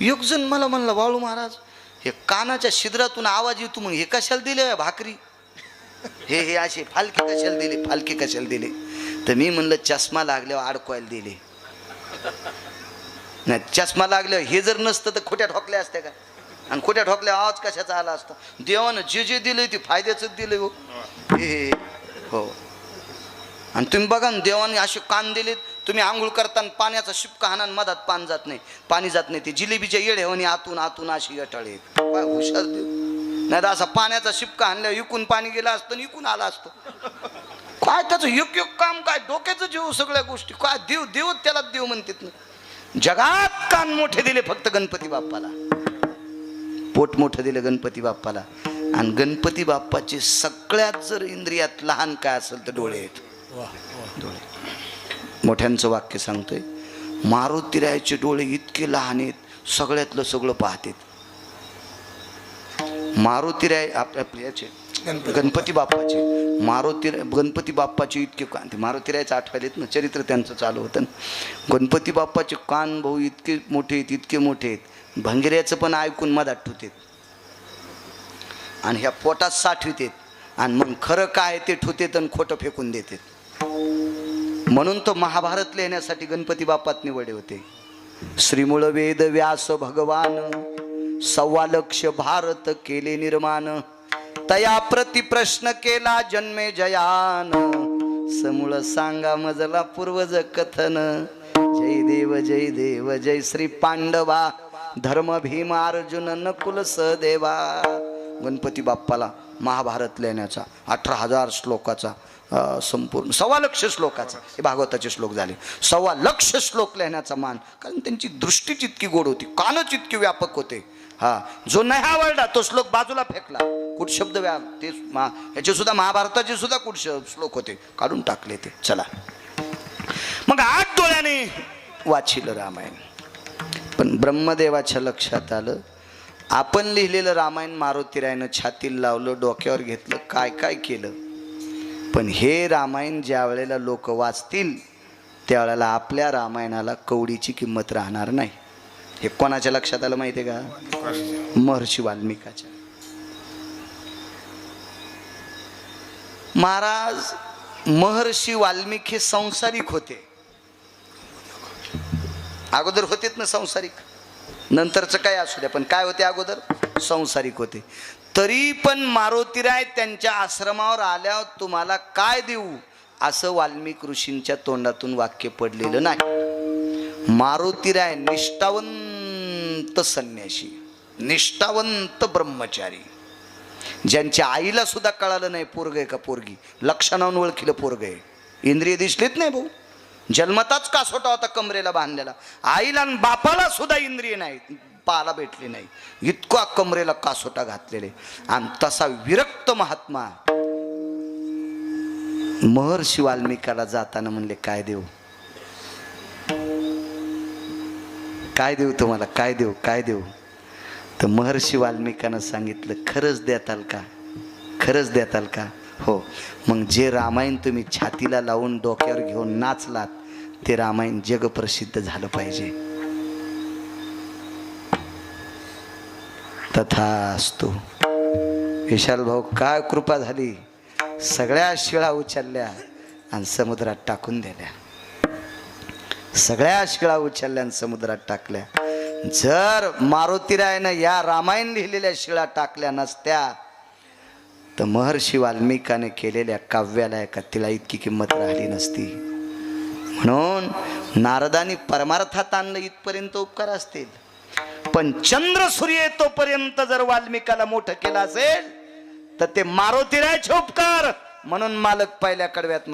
[SPEAKER 1] एक जण मला म्हणला, बाळू महाराज हे कानाच्या छिद्रातून आवाज येतो, मग हे कशाला दिले भाकरी, हे असे फालके कशाला दिले, फालके कशाला दिले. तर मी म्हणलं चष्मा लागल्यावर अडकवायला दिले. नाही, चष्मा लागल्यावर हे जर नसतं तर खोट्या ठोकल्या असत्या का? आणि खोट्या ठोकल्या आवाज कशाचा आला असता? देवानं जे जे दिलंय ते फायद्याच दिलंय हो. हे हो. आणि तुम्ही बघा ना, देवाने असे कान दिलेत. तुम्ही आंघोळ करताना पाण्याचा शिपका हाना, मधात पाणी जात नाही, पाणी जात नाही. ते जिलेबीच्या येड्यावानी आतून आतून अशी अटाळे. काय हुशार देव. नाही तर असा पाण्याचा शिपका आणल्यावर इकून पाणी गेला असतं, इकून आला असतो. काय त्याचं एक एक काम, काय डोक्याचं जीव, सगळ्या गोष्टी. काय देव देवच त्याला देव म्हणतात ना. जगात कान मोठे दिले फक्त गणपती बाप्पाला, पोट मोठं दिलं गणपती बाप्पाला. आणि गणपती बाप्पाचे सगळ्यात जर इंद्रियात लहान काय असेल तर डोळे आहेत. डोळे. मोठ्यांचं वाक्य सांगतोय, मारुतीरायाचे डोळे इतके लहान आहेत, सगळ्यातलं सगळं पाहतात. मारुतीराय आपल्या याचे गणपती बाप्पाचे, गणपती बाप्पाचे इतके कान, ते मारुतीरायचं आठवायलेत ना, चरित्र त्यांचं चालू होतं. गणपती बाप्पाचे कान भाऊ इतके मोठे आहेत, इतके मोठे आहेत, भंगिऱ्याचं पण ऐकून मधात ठेवतात आणि ह्या पोटात साठवितात आणि मग खरं काय ते ठेवतात आणि खोटं फेकून देतात. म्हणून तो महाभारत लिहिण्यासाठी गणपती बाप्पात निवडले होते. श्रीमूळ वेद व्यास भगवान, 1.25 लक्ष भारत केले निर्माण. तया प्रति प्रश्न केला जन्मे जयान, समूळ सांगा मजला पूर्वज कथन. जय देव जय श्री पांडवा, धर्म भीम अर्जुन नकुल सहदेवा. गणपती बाप्पाला महाभारत लिहिण्याचा 18,000 श्लोकाचा संपूर्ण 1.25 लक्ष श्लोकाचा, हे भागवताचे श्लोक झाले, 1.25 लक्ष श्लोक लिहिण्याचा मान. कारण त्यांची दृष्टीच इतकी गोड होती, कानच इतके व्यापक होते. हा, जो नाही आवडला तो श्लोक बाजूला फेकला. कुठ शब्द ते ह्याचे सुद्धा महाभारताचे सुद्धा कुठ श्लोक होते, काढून टाकले ते. चला मग 8 डोळ्याने वाचिलं रामायण. पण ब्रह्मदेवाच्या लक्षात आलं, आपण लिहिलेलं रामायण मारुतीरायनं छातीला लावलं, डोक्यावर घेतलं, काय काय केलं. पण हे रामायण ज्या वेळेला लोक वाचतील त्यावेळेला आपल्या रामायणाला कवडीची किंमत राहणार नाही. हे कोणाच्या लक्षात आलं माहिती आहे का? महर्षी वाल्मिकाच्या. महाराज महर्षी वाल्मिक हे संसारिक होते. अगोदर होतेच ना संसारिक, नंतरचं काय असू द्या, पण काय होते अगोदर? संसारिक होते. तरी पण मारुतीराय त्यांच्या आश्रमावर आल्यावर तुम्हाला काय देऊ असं वाल्मिक ऋषींच्या तोंडातून वाक्य पडलेलं नाही. मारुतीराय निष्ठावंत संन्यासी, निष्ठावंत ब्रह्मचारी, ज्यांच्या आईला सुद्धा कळालं नाही पोरग आहे का पोरगी, लक्षणावरून ओळखीलं पोरग आहे. इंद्रिय दिसलीच नाही भाऊ, जन्मताच कासोटा होता कमरेला बांधलेला. आईला आणि बापाला सुद्धा इंद्रिय नाही, पाहायला भेटले नाही, इतका कमरेला कासोटा घातलेले. आणि तसा विरक्त महात्मा महर्षी वाल्मिकाला जाताना म्हणले, काय देऊ, काय देऊ तुम्हाला, काय देऊ, काय देऊ. तर महर्षी वाल्मिकानं सांगितलं, खरंच देताल का, खरंच देताल का? हो. मग जे रामायण तुम्ही छातीला लावून डोक्यावर घेऊन नाचलात ते रामायण जगप्रसिद्ध झालं पाहिजे. तथास्तु. विशाल भाऊ, काय कृपा झाली, सगळ्या शिळा उचलल्या आणि समुद्रात टाकून दिल्या. सगळ्या शिळा उचलल्या आणि समुद्रात टाकल्या. जर मारुतीरायनं या रामायण लिहिलेल्या शिळा टाकल्या नसत्या तर महर्षी वाल्मिकाने केलेल्या काव्याला का तिला इतकी किंमत राहिली नसती. म्हणून नारदानी परमार्थात आणलं इथपर्यंत उपकार असतील. पण चंद्र सूर्य तोपर्यंत जर वाल्मिकाला मोठं केलं असेल तर ते मारुतीरायचे उपकार. म्हणून मालक पहिल्या कडव्यात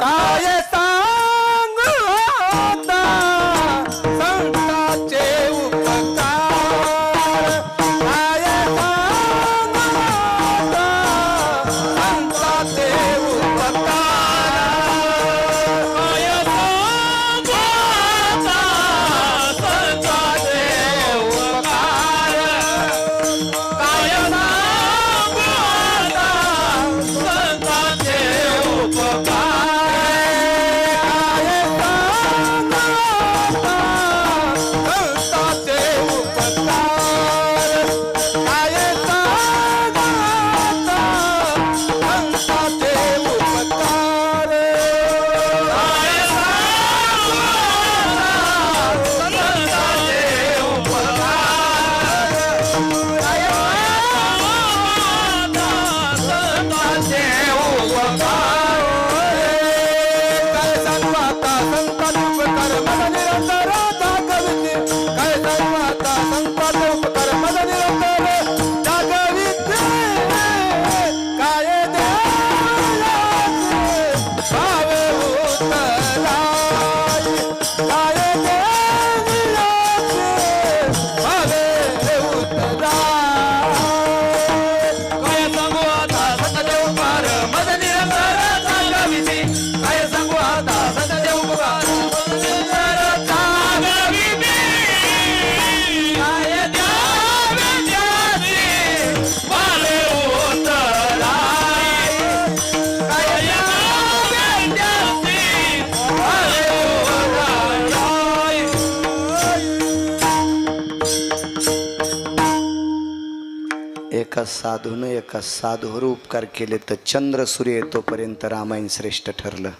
[SPEAKER 1] एका साधूनं एका साधूवर उपकार केले तर चंद्र सूर्य येतोपर्यंत रामायण श्रेष्ठ ठरलं.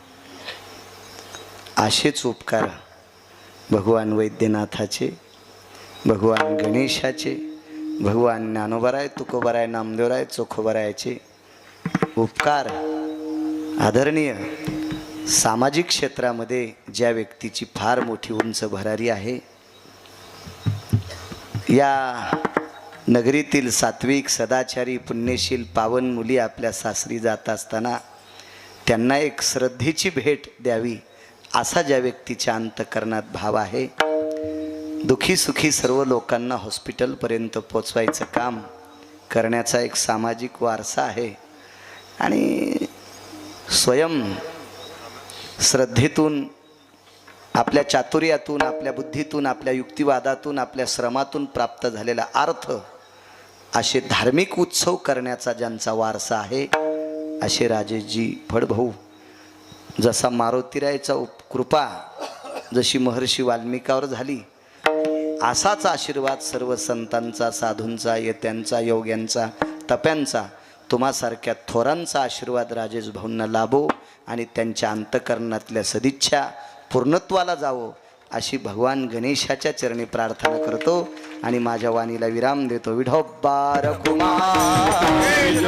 [SPEAKER 1] असेच उपकार भगवान वैद्यनाथाचे, भगवान गणेशाचे, भगवान ज्ञानोबराय, तुकोबराय, नामदेवराय, चोखोबरायाचे उपकार आदरणीय सामाजिक क्षेत्रामध्ये ज्या व्यक्तीची फार मोठी उंच भरारी आहे, या नगरीतील सात्विक सदाचारी पुण्यशील पावन मुली आपल्या सासरी जात असताना त्यांना एक श्रद्धेची भेट द्यावी असा ज्या व्यक्तीच्या अंतःकरणात भाव आहे, दुखी सुखी सर्व लोकांना हॉस्पिटलपर्यंत पोचवायचं काम करण्याचा एक सामाजिक वारसा आहे आणि स्वयं श्रद्धेतून, आपल्या चातुर्यातून, आपल्या बुद्धीतून, आपल्या युक्तिवादातून, आपल्या श्रमातून प्राप्त झालेला अर्थ असे धार्मिक उत्सव करण्याचा ज्यांचा वारसा आहे, असे राजेशजी फडभाऊ. जसा मारुतीरायचा कृपा जशी महर्षी वाल्मिकावर झाली, असाच आशीर्वाद सर्व संतांचा, साधूंचा, येत्यांचा, योग्यांचा, तप्यांचा, तुम्हासारख्या थोरांचा आशीर्वाद राजेश भाऊंना लाभो आणि त्यांच्या अंतःकरणातल्या सदिच्छा पूर्णत्वाला जावो अशी भगवान गणेशाच्या चरणी प्रार्थना करतो आणि माझ्या वाणीला विराम देतो. विठोबा रखुमाई.